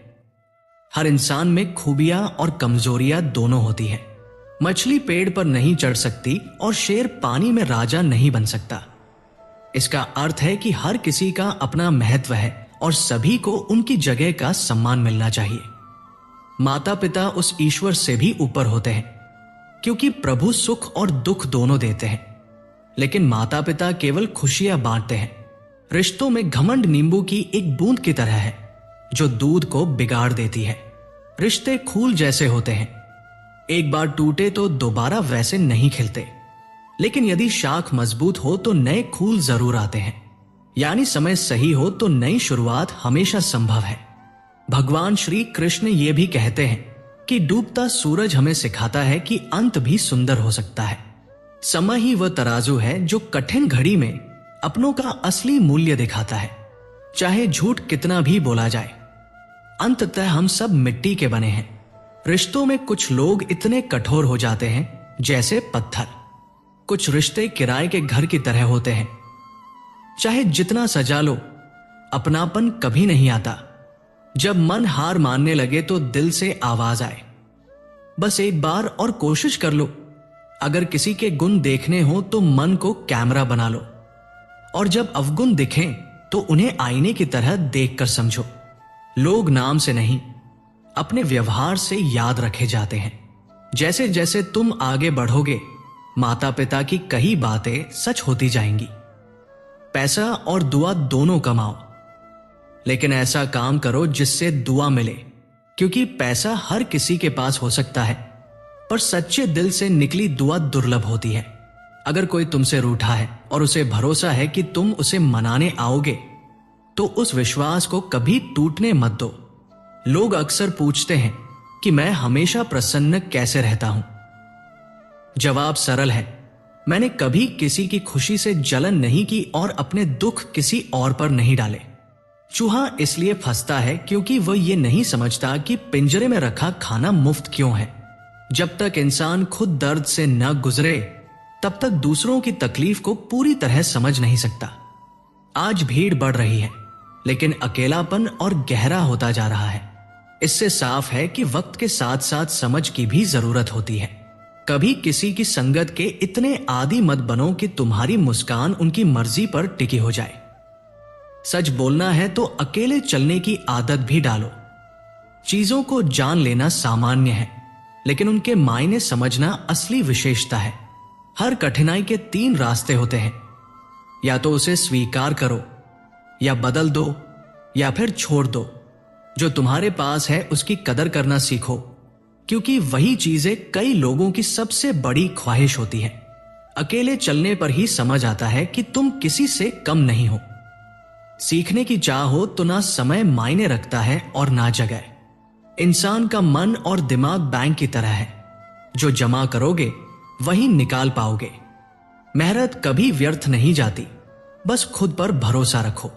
हर इंसान में खूबियां और कमजोरियां दोनों होती हैं। मछली पेड़ पर नहीं चढ़ सकती और शेर पानी में राजा नहीं बन सकता। इसका अर्थ है कि हर किसी का अपना महत्व है और सभी को उनकी जगह का सम्मान मिलना चाहिए। माता पिता उस ईश्वर से भी ऊपर होते हैं, क्योंकि प्रभु सुख और दुख दोनों देते हैं, लेकिन माता पिता केवल खुशियां बांटते हैं। रिश्तों में घमंड नींबू की एक बूंद की तरह है जो दूध को बिगाड़ देती है। रिश्ते फूल जैसे होते हैं, एक बार टूटे तो दोबारा वैसे नहीं खिलते, लेकिन यदि शाख मजबूत हो तो नए फूल जरूर आते हैं। यानी समय सही हो तो नई शुरुआत हमेशा संभव है। भगवान श्री कृष्ण ये भी कहते हैं कि डूबता सूरज हमें सिखाता है कि अंत भी सुंदर हो सकता है। समय ही वह तराजू है जो कठिन घड़ी में अपनों का असली मूल्य दिखाता है। चाहे झूठ कितना भी बोला जाए, अंततः हम सब मिट्टी के बने हैं। रिश्तों में कुछ लोग इतने कठोर हो जाते हैं जैसे पत्थर। कुछ रिश्ते किराए के घर की तरह होते हैं, चाहे जितना सजा लो, अपनापन कभी नहीं आता। जब मन हार मानने लगे तो दिल से आवाज आए, बस एक बार और कोशिश कर लो। अगर किसी के गुण देखने हो तो मन को कैमरा बना लो, और जब अवगुण दिखें तो उन्हें आईने की तरह देखकर समझो। लोग नाम से नहीं, अपने व्यवहार से याद रखे जाते हैं। जैसे जैसे तुम आगे बढ़ोगे, माता पिता की कई बातें सच होती जाएंगी। पैसा और दुआ दोनों कमाओ, लेकिन ऐसा काम करो जिससे दुआ मिले, क्योंकि पैसा हर किसी के पास हो सकता है, पर सच्चे दिल से निकली दुआ दुर्लभ होती है। अगर कोई तुमसे रूठा है और उसे भरोसा है कि तुम उसे मनाने आओगे, तो उस विश्वास को कभी टूटने मत दो। लोग अक्सर पूछते हैं कि मैं हमेशा प्रसन्न कैसे रहता हूं। जवाब सरल है, मैंने कभी किसी की खुशी से जलन नहीं की और अपने दुख किसी और पर नहीं डाले। चूहा इसलिए फंसता है क्योंकि वह यह नहीं समझता कि पिंजरे में रखा खाना मुफ्त क्यों है। जब तक इंसान खुद दर्द से न गुजरे, तब तक दूसरों की तकलीफ को पूरी तरह समझ नहीं सकता। आज भीड़ बढ़ रही है, लेकिन अकेलापन और गहरा होता जा रहा है। इससे साफ है कि वक्त के साथ साथ समझ की भी जरूरत होती है। कभी किसी की संगत के इतने आदी मत बनो कि तुम्हारी मुस्कान उनकी मर्जी पर टिकी हो जाए। सच बोलना है तो अकेले चलने की आदत भी डालो। चीजों को जान लेना सामान्य है, लेकिन उनके मायने समझना असली विशेषता है। हर कठिनाई के 3 रास्ते होते हैं, या तो उसे स्वीकार करो, या बदल दो या फिर छोड़ दो। जो तुम्हारे पास है उसकी कदर करना सीखो, क्योंकि वही चीजें कई लोगों की सबसे बड़ी ख्वाहिश होती है। अकेले चलने पर ही समझ आता है कि तुम किसी से कम नहीं हो। सीखने की चाह हो तो ना समय मायने रखता है और ना जगह। इंसान का मन और दिमाग बैंक की तरह है, जो जमा करोगे वही निकाल पाओगे। मेहनत कभी व्यर्थ नहीं जाती, बस खुद पर भरोसा रखो।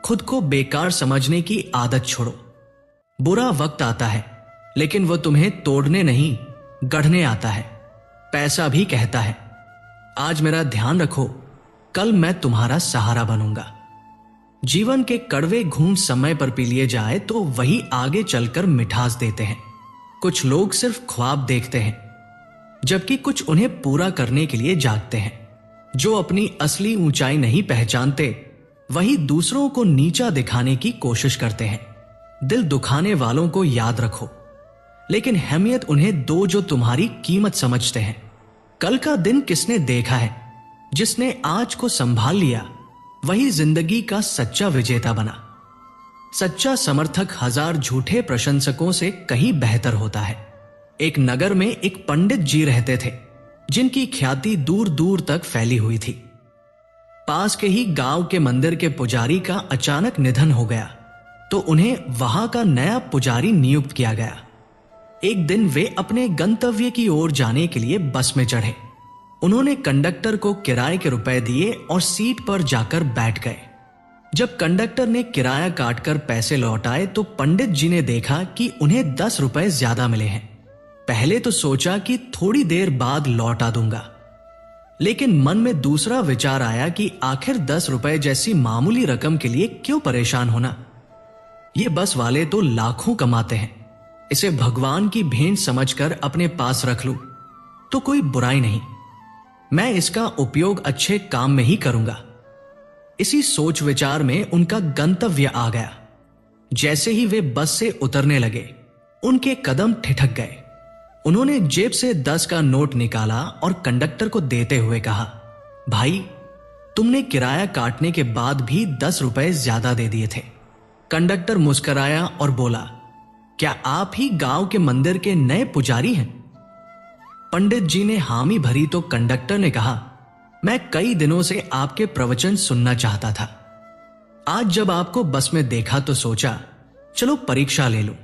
खुद को बेकार समझने की आदत छोड़ो। बुरा वक्त आता है, लेकिन वो तुम्हें तोड़ने नहीं गढ़ने आता है। पैसा भी कहता है, आज मेरा ध्यान रखो, कल मैं तुम्हारा सहारा बनूंगा। जीवन के कड़वे घूंट समय पर पी लिए जाए तो वही आगे चलकर मिठास देते हैं। कुछ लोग सिर्फ ख्वाब देखते हैं, जबकि कुछ उन्हें पूरा करने के लिए जागते हैं। जो अपनी असली ऊंचाई नहीं पहचानते, वही दूसरों को नीचा दिखाने की कोशिश करते हैं। दिल दुखाने वालों को याद रखो, लेकिन अहमियत उन्हें दो जो तुम्हारी कीमत समझते हैं। कल का दिन किसने देखा है? जिसने आज को संभाल लिया वही जिंदगी का सच्चा विजेता बना। सच्चा समर्थक हजार झूठे प्रशंसकों से कहीं बेहतर होता है। एक नगर में एक पंडित जी रहते थे, जिनकी ख्याति दूर दूर तक फैली हुई थी। पास के ही गांव के मंदिर के पुजारी का अचानक निधन हो गया, तो उन्हें वहां का नया पुजारी नियुक्त किया गया। एक दिन वे अपने गंतव्य की ओर जाने के लिए बस में चढ़े। उन्होंने कंडक्टर को किराए के रुपए दिए और सीट पर जाकर बैठ गए। जब कंडक्टर ने किराया काटकर पैसे लौटाए तो पंडित जी ने देखा कि उन्हें 10 रुपए ज्यादा मिले हैं। पहले तो सोचा कि थोड़ी देर बाद लौटा दूंगा, लेकिन मन में दूसरा विचार आया कि आखिर 10 रुपए जैसी मामूली रकम के लिए क्यों परेशान होना। ये बस वाले तो लाखों कमाते हैं, इसे भगवान की भेंट समझकर अपने पास रख लूं तो कोई बुराई नहीं। मैं इसका उपयोग अच्छे काम में ही करूंगा। इसी सोच विचार में उनका गंतव्य आ गया। जैसे ही वे बस से उतरने लगे, उनके कदम ठिठक गए। उन्होंने जेब से 10 का नोट निकाला और कंडक्टर को देते हुए कहा, भाई, तुमने किराया काटने के बाद भी 10 रुपए ज्यादा दे दिए थे। कंडक्टर मुस्कुराया और बोला, क्या आप ही गांव के मंदिर के नए पुजारी हैं? पंडित जी ने हामी भरी तो कंडक्टर ने कहा, मैं कई दिनों से आपके प्रवचन सुनना चाहता था। आज जब आपको बस में देखा तो सोचा चलो परीक्षा ले लूं।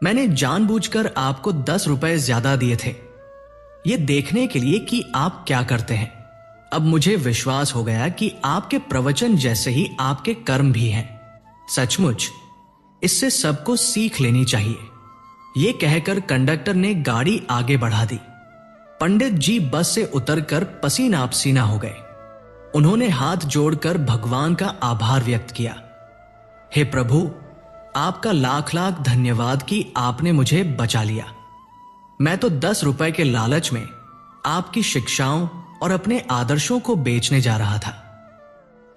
मैंने जानबूझकर आपको 10 रुपए ज्यादा दिए थे, यह देखने के लिए कि आप क्या करते हैं। अब मुझे विश्वास हो गया कि आपके प्रवचन जैसे ही आपके कर्म भी हैं। सचमुच इससे सबको सीख लेनी चाहिए। यह कहकर कंडक्टर ने गाड़ी आगे बढ़ा दी। पंडित जी बस से उतरकर पसीना पसीना हो गए। उन्होंने हाथ जोड़कर भगवान का आभार व्यक्त किया। हे प्रभु, आपका लाख लाख धन्यवाद कि आपने मुझे बचा लिया। मैं तो 10 रुपए के लालच में आपकी शिक्षाओं और अपने आदर्शों को बेचने जा रहा था,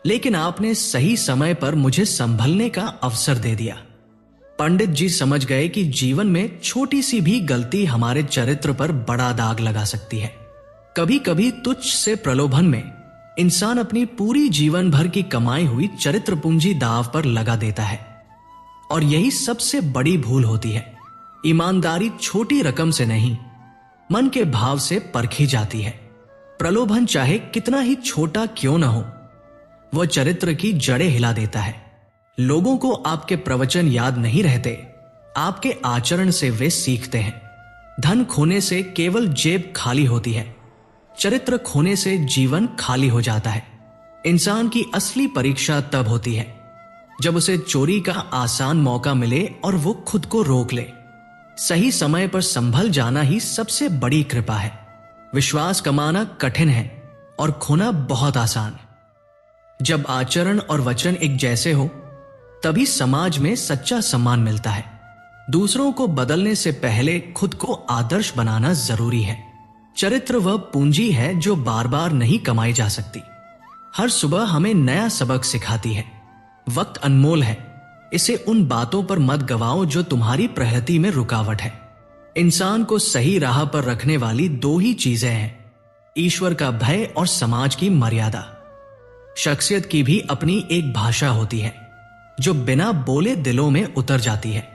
लेकिन आपने सही समय पर मुझे संभलने का अवसर दे दिया। पंडित जी समझ गए कि जीवन में छोटी सी भी गलती हमारे चरित्र पर बड़ा दाग लगा सकती है। कभी कभी तुच्छ से प्रलोभन में इंसान अपनी पूरी जीवन भर की कमाई हुई चरित्र पूंजी दांव पर लगा देता है, और यही सबसे बड़ी भूल होती है। ईमानदारी छोटी रकम से नहीं, मन के भाव से परखी जाती है। प्रलोभन चाहे कितना ही छोटा क्यों न हो, वह चरित्र की जड़ें हिला देता है। लोगों को आपके प्रवचन याद नहीं रहते, आपके आचरण से वे सीखते हैं। धन खोने से केवल जेब खाली होती है, चरित्र खोने से जीवन खाली हो जाता है। इंसान की असली परीक्षा तब होती है जब उसे चोरी का आसान मौका मिले और वो खुद को रोक ले। सही समय पर संभल जाना ही सबसे बड़ी कृपा है। विश्वास कमाना कठिन है और खोना बहुत आसान। जब आचरण और वचन एक जैसे हो, तभी समाज में सच्चा सम्मान मिलता है। दूसरों को बदलने से पहले खुद को आदर्श बनाना जरूरी है। चरित्र वह पूंजी है जो बार बार नहीं कमाई जा सकती। हर सुबह हमें नया सबक सिखाती है। वक्त अनमोल है, इसे उन बातों पर मत गवाओ जो तुम्हारी प्रगति में रुकावट है। इंसान को सही राह पर रखने वाली 2 ही चीजें हैं, ईश्वर का भय और समाज की मर्यादा। शख्सियत की भी अपनी एक भाषा होती है जो बिना बोले दिलों में उतर जाती है।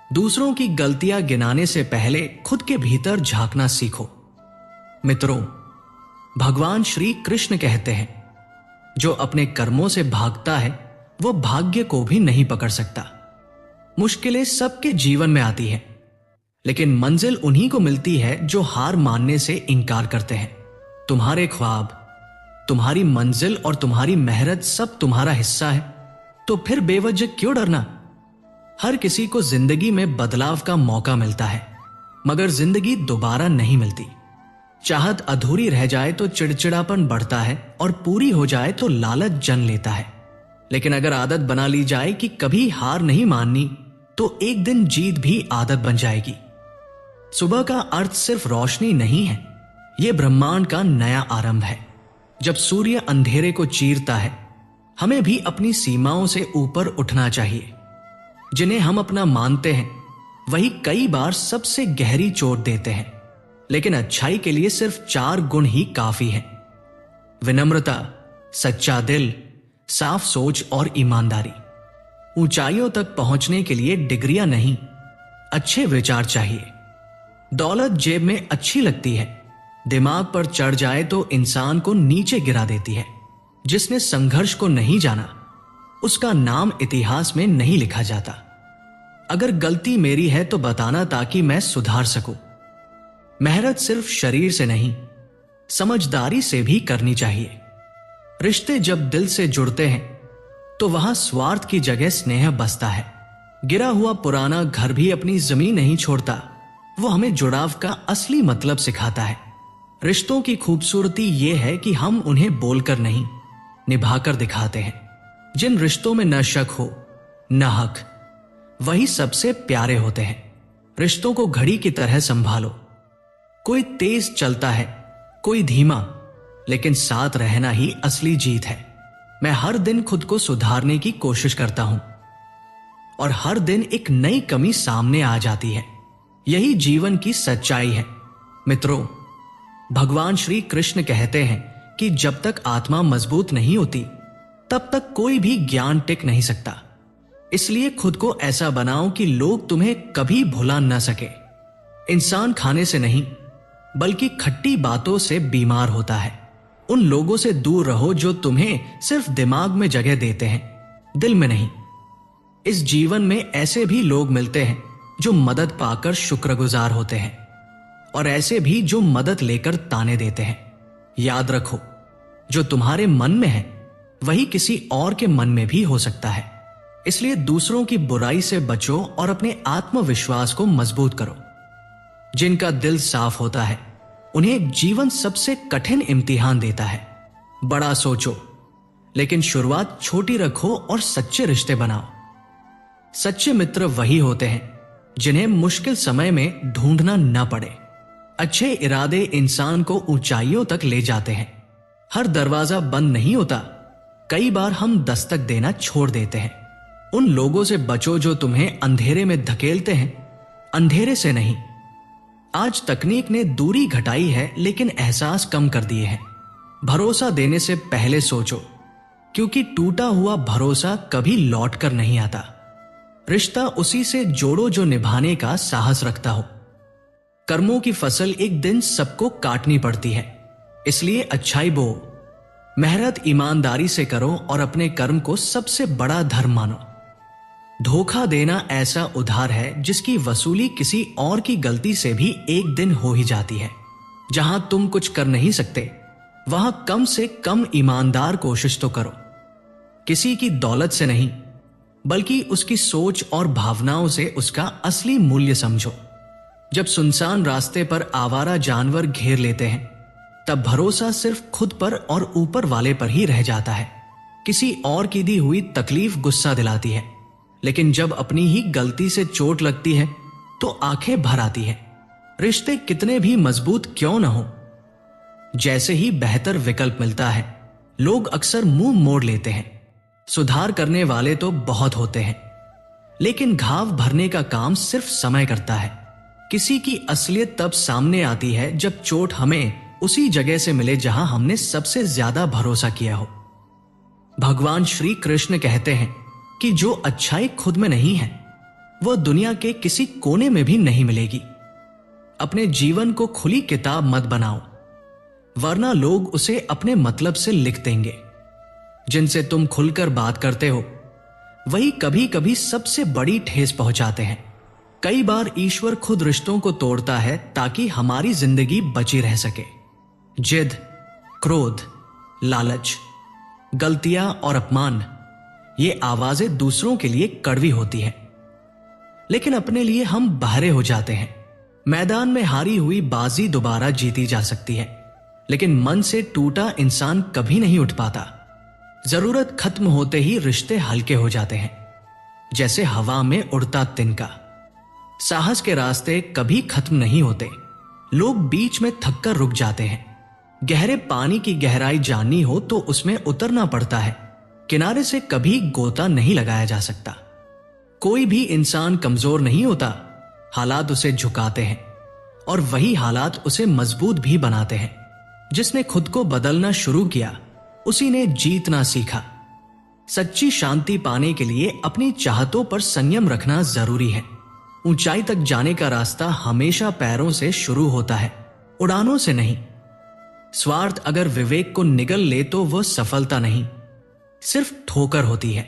दूसरों की गलतियां गिनाने से पहले खुद के भीतर झांकना सीखो। मित्रों, भगवान श्री कृष्ण कहते हैं, जो अपने कर्मों से भागता है वो भाग्य को भी नहीं पकड़ सकता। मुश्किलें सबके जीवन में आती हैं, लेकिन मंजिल उन्हीं को मिलती है जो हार मानने से इनकार करते हैं। तुम्हारे ख्वाब, तुम्हारी मंजिल और तुम्हारी मेहनत सब तुम्हारा हिस्सा है, तो फिर बेवजह क्यों डरना। हर किसी को जिंदगी में बदलाव का मौका मिलता है, मगर जिंदगी दोबारा नहीं मिलती। चाहत अधूरी रह जाए तो चिड़चिड़ापन बढ़ता है और पूरी हो जाए तो लालच जन लेता है। लेकिन अगर आदत बना ली जाए कि कभी हार नहीं माननी, तो एक दिन जीत भी आदत बन जाएगी। सुबह का अर्थ सिर्फ रोशनी नहीं है, यह ब्रह्मांड का नया आरंभ है। जब सूर्य अंधेरे को चीरता है, हमें भी अपनी सीमाओं से ऊपर उठना चाहिए। जिन्हें हम अपना मानते हैं वही कई बार सबसे गहरी चोट देते हैं, लेकिन अच्छाई के लिए सिर्फ 4 गुण ही काफी है: विनम्रता, सच्चा दिल, साफ सोच और ईमानदारी। ऊंचाइयों तक पहुंचने के लिए डिग्रियां नहीं, अच्छे विचार चाहिए। दौलत जेब में अच्छी लगती है, दिमाग पर चढ़ जाए तो इंसान को नीचे गिरा देती है। जिसने संघर्ष को नहीं जाना, उसका नाम इतिहास में नहीं लिखा जाता। अगर गलती मेरी है तो बताना, ताकि मैं सुधार सकूं। मेहनत सिर्फ शरीर से नहीं, समझदारी से भी करनी चाहिए। रिश्ते जब दिल से जुड़ते हैं तो वहां स्वार्थ की जगह स्नेह बसता है। गिरा हुआ पुराना घर भी अपनी जमीन नहीं छोड़ता, वो हमें जुड़ाव का असली मतलब सिखाता है। रिश्तों की खूबसूरती यह है कि हम उन्हें बोलकर नहीं, निभाकर दिखाते हैं। जिन रिश्तों में न शक हो न हक, वही सबसे प्यारे होते हैं। रिश्तों को घड़ी की तरह संभालो। कोई तेज चलता है, कोई धीमा, लेकिन साथ रहना ही असली जीत है। मैं हर दिन खुद को सुधारने की कोशिश करता हूं और हर दिन एक नई कमी सामने आ जाती है। यही जीवन की सच्चाई है। मित्रों, भगवान श्री कृष्ण कहते हैं कि जब तक आत्मा मजबूत नहीं होती, तब तक कोई भी ज्ञान टिक नहीं सकता। इसलिए खुद को ऐसा बनाओ कि लोग तुम्हें कभी भुला न सके। इंसान खाने से नहीं, बल्कि खट्टी बातों से बीमार होता है। उन लोगों से दूर रहो जो तुम्हें सिर्फ दिमाग में जगह देते हैं, दिल में नहीं। इस जीवन में ऐसे भी लोग मिलते हैं जो मदद पाकर शुक्रगुजार होते हैं, और ऐसे भी जो मदद लेकर ताने देते हैं। याद रखो, जो तुम्हारे मन में है वही किसी और के मन में भी हो सकता है। इसलिए दूसरों की बुराई से बचो और अपने आत्मविश्वास को मजबूत करो। जिनका दिल साफ होता है, उन्हें जीवन सबसे कठिन इम्तिहान देता है। बड़ा सोचो, लेकिन शुरुआत छोटी रखो और सच्चे रिश्ते बनाओ। सच्चे मित्र वही होते हैं जिन्हें मुश्किल समय में ढूंढना न पड़े। अच्छे इरादे इंसान को ऊंचाइयों तक ले जाते हैं। हर दरवाजा बंद नहीं होता, कई बार हम दस्तक देना छोड़ देते हैं। उन लोगों से बचो जो तुम्हें अंधेरे में धकेलते हैं, अंधेरे से नहीं। आज तकनीक ने दूरी घटाई है, लेकिन एहसास कम कर दिए हैं। भरोसा देने से पहले सोचो, क्योंकि टूटा हुआ भरोसा कभी लौट कर नहीं आता। रिश्ता उसी से जोड़ो जो निभाने का साहस रखता हो। कर्मों की फसल एक दिन सबको काटनी पड़ती है, इसलिए अच्छाई बो, मेहनत ईमानदारी से करो और अपने कर्म को सबसे बड़ा धर्म मानो। धोखा देना ऐसा उधार है जिसकी वसूली किसी और की गलती से भी एक दिन हो ही जाती है। जहां तुम कुछ कर नहीं सकते, वहां कम से कम ईमानदार कोशिश तो करो। किसी की दौलत से नहीं, बल्कि उसकी सोच और भावनाओं से उसका असली मूल्य समझो। जब सुनसान रास्ते पर आवारा जानवर घेर लेते हैं, तब भरोसा सिर्फ खुद पर और ऊपर वाले पर ही रह जाता है। किसी और की दी हुई तकलीफ गुस्सा दिलाती है, लेकिन जब अपनी ही गलती से चोट लगती है तो आंखें भर आती है। रिश्ते कितने भी मजबूत क्यों न हो, जैसे ही बेहतर विकल्प मिलता है, लोग अक्सर मुंह मोड़ लेते हैं। सुधार करने वाले तो बहुत होते हैं, लेकिन घाव भरने का काम सिर्फ समय करता है। किसी की असलियत तब सामने आती है जब चोट हमें उसी जगह से मिले जहां हमने सबसे ज्यादा भरोसा किया हो। भगवान श्री कृष्ण कहते हैं कि जो अच्छाई खुद में नहीं है वह दुनिया के किसी कोने में भी नहीं मिलेगी। अपने जीवन को खुली किताब मत बनाओ, वरना लोग उसे अपने मतलब से लिख देंगे। जिनसे तुम खुलकर बात करते हो वही कभी कभी सबसे बड़ी ठेस पहुंचाते हैं। कई बार ईश्वर खुद रिश्तों को तोड़ता है ताकि हमारी जिंदगी बची रह सके। जिद, क्रोध, लालच, गलतियां और अपमान, ये आवाजें दूसरों के लिए कड़वी होती हैं, लेकिन अपने लिए हम बहरे हो जाते हैं। मैदान में हारी हुई बाजी दोबारा जीती जा सकती है, लेकिन मन से टूटा इंसान कभी नहीं उठ पाता। जरूरत खत्म होते ही रिश्ते हल्के हो जाते हैं, जैसे हवा में उड़ता तिनका। साहस के रास्ते कभी खत्म नहीं होते, लोग बीच में थककर रुक जाते हैं। गहरे पानी की गहराई जाननी हो तो उसमें उतरना पड़ता है, किनारे से कभी गोता नहीं लगाया जा सकता। कोई भी इंसान कमजोर नहीं होता, हालात उसे झुकाते हैं और वही हालात उसे मजबूत भी बनाते हैं। जिसने खुद को बदलना शुरू किया उसी ने जीतना सीखा। सच्ची शांति पाने के लिए अपनी चाहतों पर संयम रखना जरूरी है। ऊंचाई तक जाने का रास्ता हमेशा पैरों से शुरू होता है, उड़ानों से नहीं। स्वार्थ अगर विवेक को निगल ले तो वह सफलता नहीं, सिर्फ ठोकर होती है।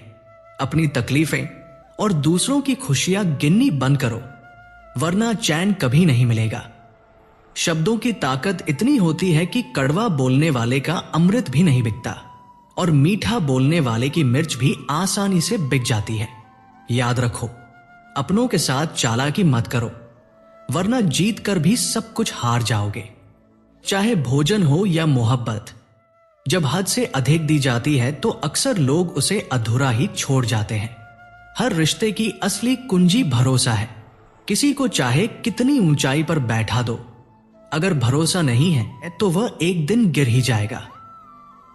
अपनी तकलीफें और दूसरों की खुशियां गिननी बंद करो, वरना चैन कभी नहीं मिलेगा। शब्दों की ताकत इतनी होती है कि कड़वा बोलने वाले का अमृत भी नहीं बिकता और मीठा बोलने वाले की मिर्च भी आसानी से बिक जाती है। याद रखो, अपनों के साथ चालाकी मत करो, वरना जीत कर भी सब कुछ हार जाओगे। चाहे भोजन हो या मोहब्बत, जब हद से अधिक दी जाती है तो अक्सर लोग उसे अधूरा ही छोड़ जाते हैं। हर रिश्ते की असली कुंजी भरोसा है। किसी को चाहे कितनी ऊंचाई पर बैठा दो, अगर भरोसा नहीं है तो वह एक दिन गिर ही जाएगा।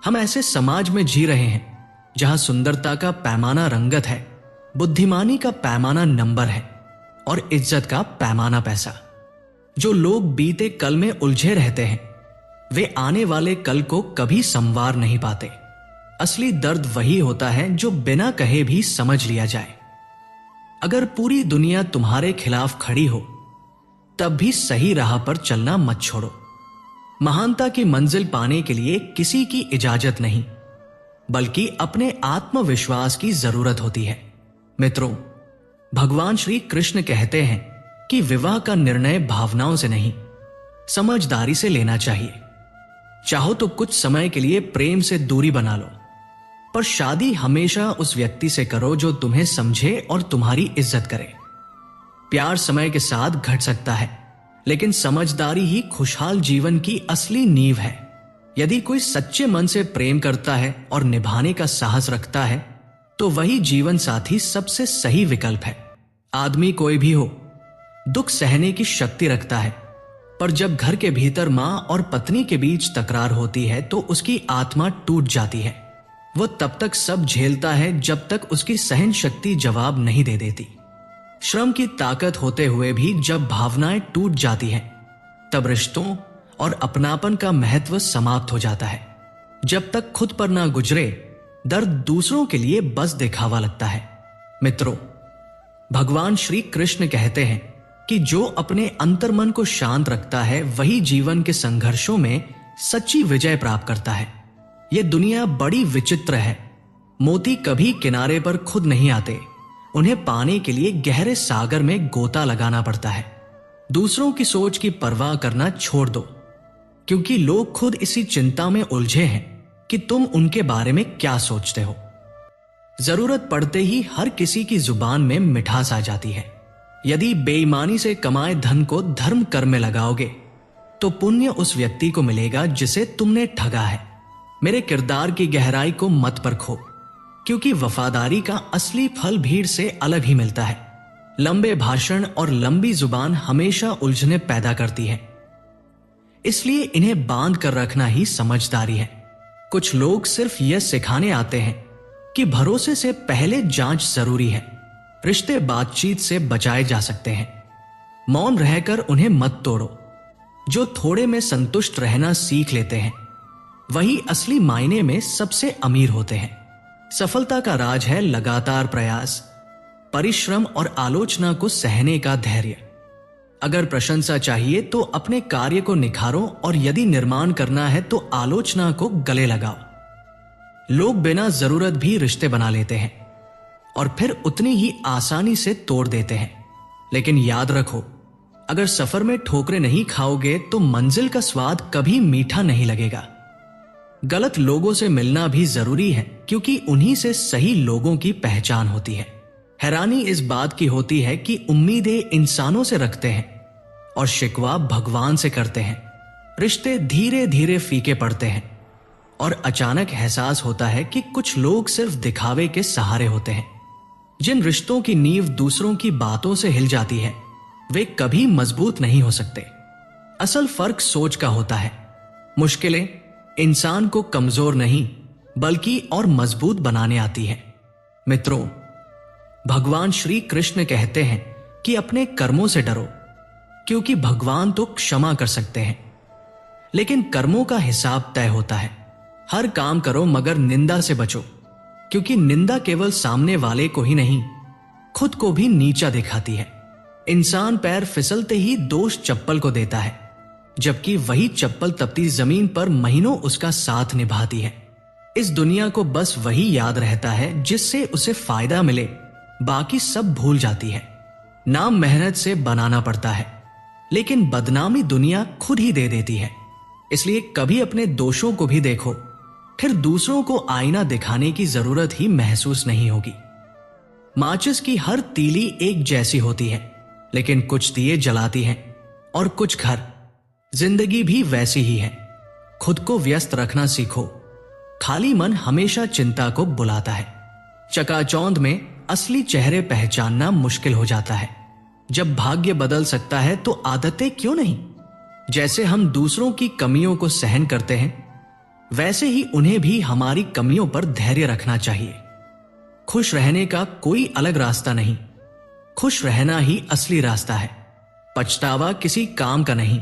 हम ऐसे समाज में जी रहे हैं जहां सुंदरता का पैमाना रंगत है, बुद्धिमानी का पैमाना नंबर है और इज्जत का पैमाना पैसा। जो लोग बीते कल में उलझे रहते हैं वे आने वाले कल को कभी संवार नहीं पाते। असली दर्द वही होता है जो बिना कहे भी समझ लिया जाए। अगर पूरी दुनिया तुम्हारे खिलाफ खड़ी हो तब भी सही राह पर चलना मत छोड़ो। महानता की मंजिल पाने के लिए किसी की इजाजत नहीं, बल्कि अपने आत्मविश्वास की जरूरत होती है। मित्रों, भगवान श्री कृष्ण कहते हैं कि विवाह का निर्णय भावनाओं से नहीं, समझदारी से लेना चाहिए। चाहो तो कुछ समय के लिए प्रेम से दूरी बना लो, पर शादी हमेशा उस व्यक्ति से करो जो तुम्हें समझे और तुम्हारी इज्जत करे। प्यार समय के साथ घट सकता है, लेकिन समझदारी ही खुशहाल जीवन की असली नींव है। यदि कोई सच्चे मन से प्रेम करता है और निभाने का साहस रखता है तो वही जीवन साथी सबसे सही विकल्प है। आदमी कोई भी हो, दुख सहने की शक्ति रखता है, पर जब घर के भीतर मां और पत्नी के बीच तकरार होती है तो उसकी आत्मा टूट जाती है। वह तब तक सब झेलता है जब तक उसकी सहन शक्ति जवाब नहीं दे देती। श्रम की ताकत होते हुए भी जब भावनाएं टूट जाती हैं तब रिश्तों और अपनापन का महत्व समाप्त हो जाता है। जब तक खुद पर ना गुजरे, दर्द दूसरों के लिए बस दिखावा लगता है। मित्रों, भगवान श्री कृष्ण कहते हैं कि जो अपने अंतर्मन को शांत रखता है वही जीवन के संघर्षों में सच्ची विजय प्राप्त करता है। यह दुनिया बड़ी विचित्र है। मोती कभी किनारे पर खुद नहीं आते, उन्हें पाने के लिए गहरे सागर में गोता लगाना पड़ता है। दूसरों की सोच की परवाह करना छोड़ दो, क्योंकि लोग खुद इसी चिंता में उलझे हैं कि तुम उनके बारे में क्या सोचते हो। जरूरत पड़ते ही हर किसी की जुबान में मिठास आ जाती है। यदि बेईमानी से कमाए धन को धर्म कर्म में लगाओगे तो पुण्य उस व्यक्ति को मिलेगा जिसे तुमने ठगा है। मेरे किरदार की गहराई को मत परखो, क्योंकि वफादारी का असली फल भीड़ से अलग ही मिलता है। लंबे भाषण और लंबी जुबान हमेशा उलझने पैदा करती है, इसलिए इन्हें बांध कर रखना ही समझदारी है। कुछ लोग सिर्फ यह सिखाने आते हैं कि भरोसे से पहले जांच जरूरी है। रिश्ते बातचीत से बचाए जा सकते हैं, मौन रहकर उन्हें मत तोड़ो। जो थोड़े में संतुष्ट रहना सीख लेते हैं वही असली मायने में सबसे अमीर होते हैं। सफलता का राज है लगातार प्रयास, परिश्रम और आलोचना को सहने का धैर्य। अगर प्रशंसा चाहिए तो अपने कार्य को निखारो, और यदि निर्माण करना है तो आलोचना को गले लगाओ। लोग बिना जरूरत भी रिश्ते बना लेते हैं और फिर उतनी ही आसानी से तोड़ देते हैं। लेकिन याद रखो, अगर सफर में ठोकरें नहीं खाओगे तो मंजिल का स्वाद कभी मीठा नहीं लगेगा। गलत लोगों से मिलना भी जरूरी है, क्योंकि उन्हीं से सही लोगों की पहचान होती है। हैरानी इस बात की होती है कि उम्मीदें इंसानों से रखते हैं और शिकवा भगवान से करते हैं। रिश्ते धीरे धीरे फीके पड़ते हैं और अचानक एहसास होता है कि कुछ लोग सिर्फ दिखावे के सहारे होते हैं। जिन रिश्तों की नींव दूसरों की बातों से हिल जाती है, वे कभी मजबूत नहीं हो सकते। असल फर्क सोच का होता है। मुश्किलें इंसान को कमजोर नहीं बल्कि और मजबूत बनाने आती है। मित्रों, भगवान श्री कृष्ण कहते हैं कि अपने कर्मों से डरो, क्योंकि भगवान तो क्षमा कर सकते हैं, लेकिन कर्मों का हिसाब तय होता है। हर काम करो मगर निंदा से बचो, क्योंकि निंदा केवल सामने वाले को ही नहीं, खुद को भी नीचा दिखाती है। इंसान पैर फिसलते ही दोष चप्पल को देता है, जबकि वही चप्पल तपती जमीन पर महीनों उसका साथ निभाती है। इस दुनिया को बस वही याद रहता है जिससे उसे फायदा मिले, बाकी सब भूल जाती है। नाम मेहनत से बनाना पड़ता है, लेकिन बदनामी दुनिया खुद ही दे देती है। इसलिए कभी अपने दोषों को भी देखो, फिर दूसरों को आईना दिखाने की जरूरत ही महसूस नहीं होगी। माचिस की हर तीली एक जैसी होती है, लेकिन कुछ दिए जलाती हैं और कुछ घर। जिंदगी भी वैसी ही है। खुद को व्यस्त रखना सीखो, खाली मन हमेशा चिंता को बुलाता है। चकाचौंध में असली चेहरे पहचानना मुश्किल हो जाता है। जब भाग्य बदल सकता है तो आदतें क्यों नहीं? जैसे हम दूसरों की कमियों को सहन करते हैं, वैसे ही उन्हें भी हमारी कमियों पर धैर्य रखना चाहिए। खुश रहने का कोई अलग रास्ता नहीं, खुश रहना ही असली रास्ता है। पछतावा किसी काम का नहीं,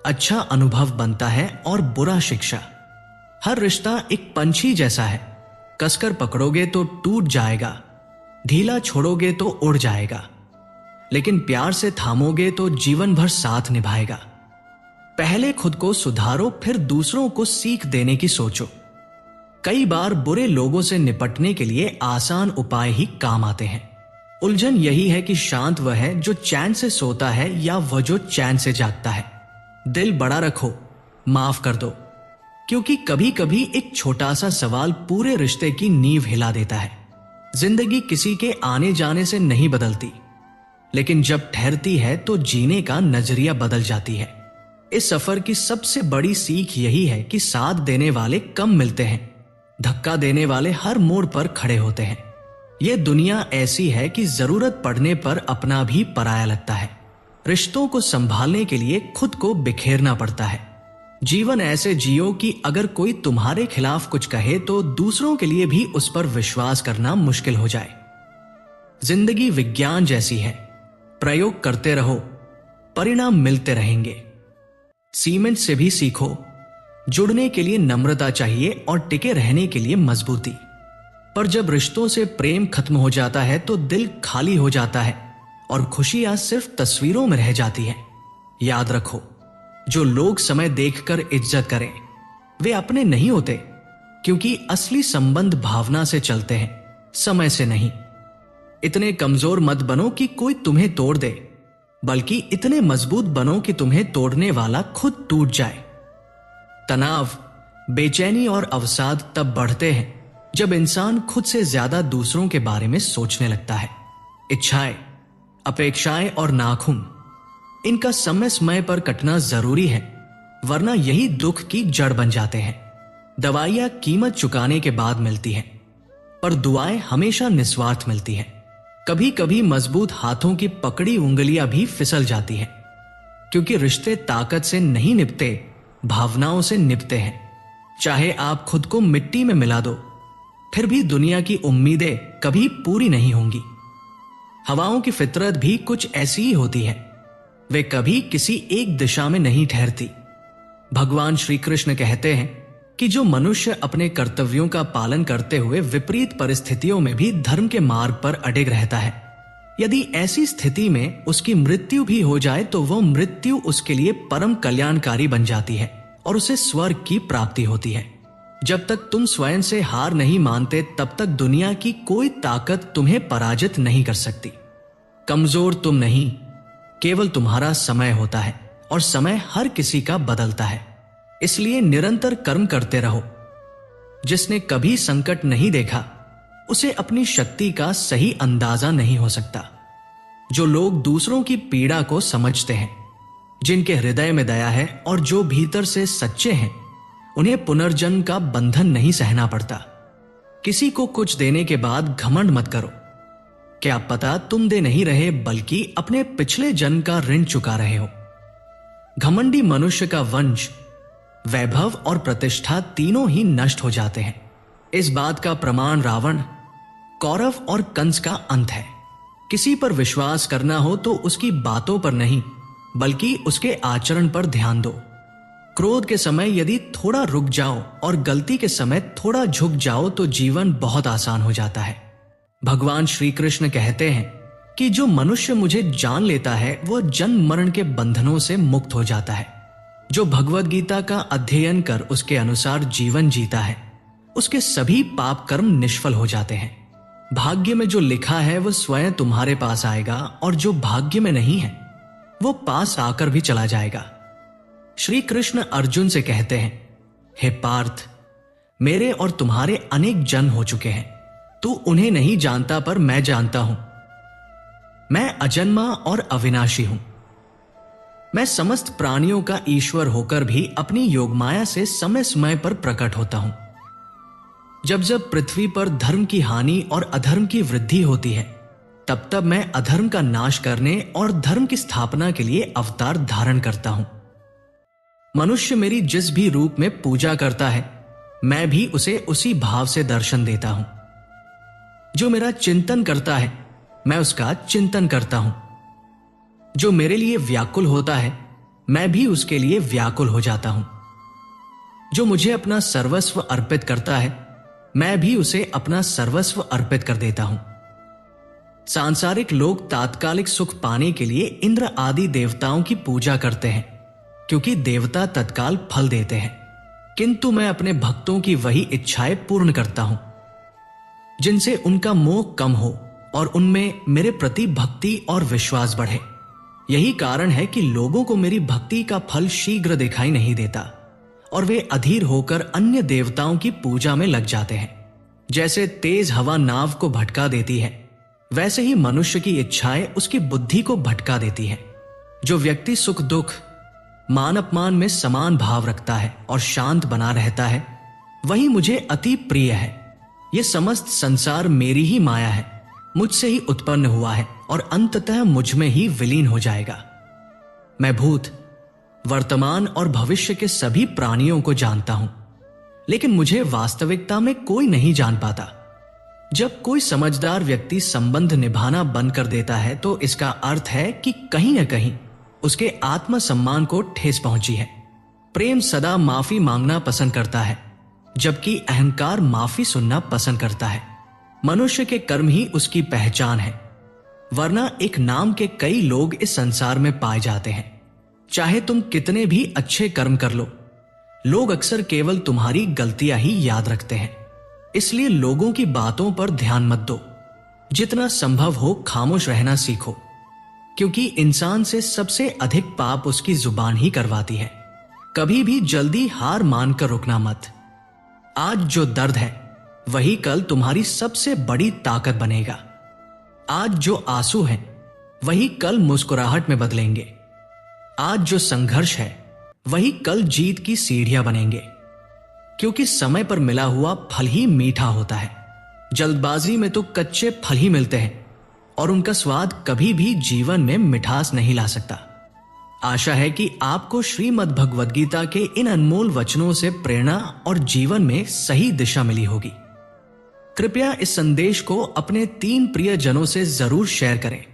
अच्छा अनुभव बनता है और बुरा शिक्षा। हर रिश्ता एक पंछी जैसा है, कसकर पकड़ोगे तो टूट जाएगा, ढीला छोड़ोगे तो उड़ जाएगा, लेकिन प्यार से थामोगे तो जीवन भर साथ निभाएगा। पहले खुद को सुधारो, फिर दूसरों को सीख देने की सोचो। कई बार बुरे लोगों से निपटने के लिए आसान उपाय ही काम आते हैं। उलझन यही है कि शांत वह है जो चैन से सोता है या वह जो चैन से जागता है। दिल बड़ा रखो, माफ कर दो, क्योंकि कभी कभी एक छोटा सा सवाल पूरे रिश्ते की नींव हिला देता है। जिंदगी किसी के आने जाने से नहीं बदलती, लेकिन जब ठहरती है तो जीने का नजरिया बदल जाती है। इस सफर की सबसे बड़ी सीख यही है कि साथ देने वाले कम मिलते हैं, धक्का देने वाले हर मोड़ पर खड़े होते हैं। यह दुनिया ऐसी है कि जरूरत पड़ने पर अपना भी पराया लगता है। रिश्तों को संभालने के लिए खुद को बिखेरना पड़ता है। जीवन ऐसे जियो कि अगर कोई तुम्हारे खिलाफ कुछ कहे तो दूसरों के लिए भी उस पर विश्वास करना मुश्किल हो जाए। जिंदगी विज्ञान जैसी है, प्रयोग करते रहो, परिणाम मिलते रहेंगे। सीमेंट से भी सीखो, जुड़ने के लिए नम्रता चाहिए और टिके रहने के लिए मजबूती। पर जब रिश्तों से प्रेम खत्म हो जाता है तो दिल खाली हो जाता है और खुशियां सिर्फ तस्वीरों में रह जाती हैं। याद रखो, जो लोग समय देखकर इज्जत करें वे अपने नहीं होते, क्योंकि असली संबंध भावना से चलते हैं, समय से नहीं। इतने कमजोर मत बनो कि कोई तुम्हें तोड़ दे, बल्कि इतने मजबूत बनो कि तुम्हें तोड़ने वाला खुद टूट जाए। तनाव, बेचैनी और अवसाद तब बढ़ते हैं जब इंसान खुद से ज्यादा दूसरों के बारे में सोचने लगता है। इच्छाएं, अपेक्षाएं और नाखुन, इनका समय समय पर कटना जरूरी है, वरना यही दुख की जड़ बन जाते हैं। दवाइयां कीमत चुकाने के बाद मिलती हैं, पर दुआएं हमेशा निस्वार्थ मिलती हैं। कभी कभी मजबूत हाथों की पकड़ी उंगलियां भी फिसल जाती हैं, क्योंकि रिश्ते ताकत से नहीं निपटे, भावनाओं से निपटे हैं। चाहे आप खुद को मिट्टी में मिला दो, फिर भी दुनिया की उम्मीदें कभी पूरी नहीं होंगी। हवाओं की फितरत भी कुछ ऐसी ही होती है, वे कभी किसी एक दिशा में नहीं ठहरती। भगवान श्री कृष्ण कहते हैं कि जो मनुष्य अपने कर्तव्यों का पालन करते हुए विपरीत परिस्थितियों में भी धर्म के मार्ग पर अडिग रहता है, यदि ऐसी स्थिति में उसकी मृत्यु भी हो जाए तो वह मृत्यु उसके लिए परम कल्याणकारी बन जाती है और उसे स्वर्ग की प्राप्ति होती है। जब तक तुम स्वयं से हार नहीं मानते तब तक दुनिया की कोई ताकत तुम्हें पराजित नहीं कर सकती। कमजोर तुम नहीं, केवल तुम्हारा समय होता है और समय हर किसी का बदलता है। इसलिए निरंतर कर्म करते रहो। जिसने कभी संकट नहीं देखा उसे अपनी शक्ति का सही अंदाजा नहीं हो सकता। जो लोग दूसरों की पीड़ा को समझते हैं, जिनके हृदय में दया है और जो भीतर से सच्चे हैं, उन्हें पुनर्जन्म का बंधन नहीं सहना पड़ता। किसी को कुछ देने के बाद घमंड मत करो। क्या पता तुम दे नहीं रहे बल्कि अपने पिछले जन्म का ऋण चुका रहे हो। घमंडी मनुष्य का वंश, वैभव और प्रतिष्ठा तीनों ही नष्ट हो जाते हैं। इस बात का प्रमाण रावण, कौरव और कंस का अंत है। किसी पर विश्वास करना हो तो उसकी बातों पर नहीं बल्कि उसके आचरण पर ध्यान दो। क्रोध के समय यदि थोड़ा रुक जाओ और गलती के समय थोड़ा झुक जाओ तो जीवन बहुत आसान हो जाता है। भगवान श्री कृष्ण कहते हैं कि जो मनुष्य मुझे जान लेता है वह जन्म मरण के बंधनों से मुक्त हो जाता है। जो भगवद गीता का अध्ययन कर उसके अनुसार जीवन जीता है, उसके सभी पाप कर्म निष्फल हो जाते हैं। भाग्य में जो लिखा है वह स्वयं तुम्हारे पास आएगा और जो भाग्य में नहीं है वो पास आकर भी चला जाएगा। श्री कृष्ण अर्जुन से कहते हैं, हे पार्थ, मेरे और तुम्हारे अनेक जन्म हो चुके हैं। तू उन्हें नहीं जानता पर मैं जानता हूं। मैं अजन्मा और अविनाशी हूं। मैं समस्त प्राणियों का ईश्वर होकर भी अपनी योगमाया से समय समय पर प्रकट होता हूं। जब जब पृथ्वी पर धर्म की हानि और अधर्म की वृद्धि होती है तब तब मैं अधर्म का नाश करने और धर्म की स्थापना के लिए अवतार धारण करता हूं। मनुष्य मेरी जिस भी रूप में पूजा करता है मैं भी उसे उसी भाव से दर्शन देता हूं। जो मेरा चिंतन करता है मैं उसका चिंतन करता हूं। जो मेरे लिए व्याकुल होता है मैं भी उसके लिए व्याकुल हो जाता हूं। जो मुझे अपना सर्वस्व अर्पित करता है मैं भी उसे अपना सर्वस्व अर्पित कर देता हूं। सांसारिक लोग तात्कालिक सुख पाने के लिए इंद्र आदि देवताओं की पूजा करते हैं क्योंकि देवता तत्काल फल देते हैं, किंतु मैं अपने भक्तों की वही इच्छाएं पूर्ण करता हूं जिनसे उनका मोह कम हो और उनमें मेरे प्रति भक्ति और विश्वास बढ़े। यही कारण है कि लोगों को मेरी भक्ति का फल शीघ्र दिखाई नहीं देता और वे अधीर होकर अन्य देवताओं की पूजा में लग जाते हैं। जैसे तेज हवा नाव को भटका देती है, वैसे ही मनुष्य की इच्छाएं उसकी बुद्धि को भटका देती है। जो व्यक्ति सुख दुख, मान अपमान में समान भाव रखता है और शांत बना रहता है, वही मुझे अति प्रिय है। यह समस्त संसार मेरी ही माया है, मुझसे ही उत्पन्न हुआ है और अंततः मुझ में ही विलीन हो जाएगा। मैं भूत, वर्तमान और भविष्य के सभी प्राणियों को जानता हूं, लेकिन मुझे वास्तविकता में कोई नहीं जान पाता। जब कोई समझदार व्यक्ति संबंध निभाना बंद कर देता है तो इसका अर्थ है कि कहीं न कहीं उसके आत्मसम्मान को ठेस पहुंची है। प्रेम सदा माफी मांगना पसंद करता है, जबकि अहंकार माफी सुनना पसंद करता है। मनुष्य के कर्म ही उसकी पहचान है, वरना एक नाम के कई लोग इस संसार में पाए जाते हैं। चाहे तुम कितने भी अच्छे कर्म कर लो, लोग अक्सर केवल तुम्हारी गलतियां ही याद रखते हैं। इसलिए लोगों की बातों पर ध्यान मत दो। जितना संभव हो खामोश रहना सीखो, क्योंकि इंसान से सबसे अधिक पाप उसकी जुबान ही करवाती है। कभी भी जल्दी हार मानकर रुकना मत। आज जो दर्द है वही कल तुम्हारी सबसे बड़ी ताकत बनेगा। आज जो आंसू है वही कल मुस्कुराहट में बदलेंगे। आज जो संघर्ष है वही कल जीत की सीढ़ियां बनेंगे, क्योंकि समय पर मिला हुआ फल ही मीठा होता है। जल्दबाजी में तो कच्चे फल ही मिलते हैं और उनका स्वाद कभी भी जीवन में मिठास नहीं ला सकता। आशा है कि आपको श्रीमद् भगवद गीता के इन अनमोल वचनों से प्रेरणा और जीवन में सही दिशा मिली होगी। कृपया इस संदेश को अपने 3 प्रिय जनों से जरूर शेयर करें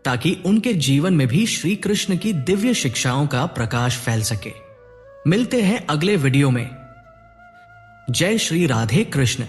ताकि उनके जीवन में भी श्री कृष्ण की दिव्य शिक्षाओं का प्रकाश फैल सके। मिलते हैं अगले वीडियो में। जय श्री राधे कृष्ण।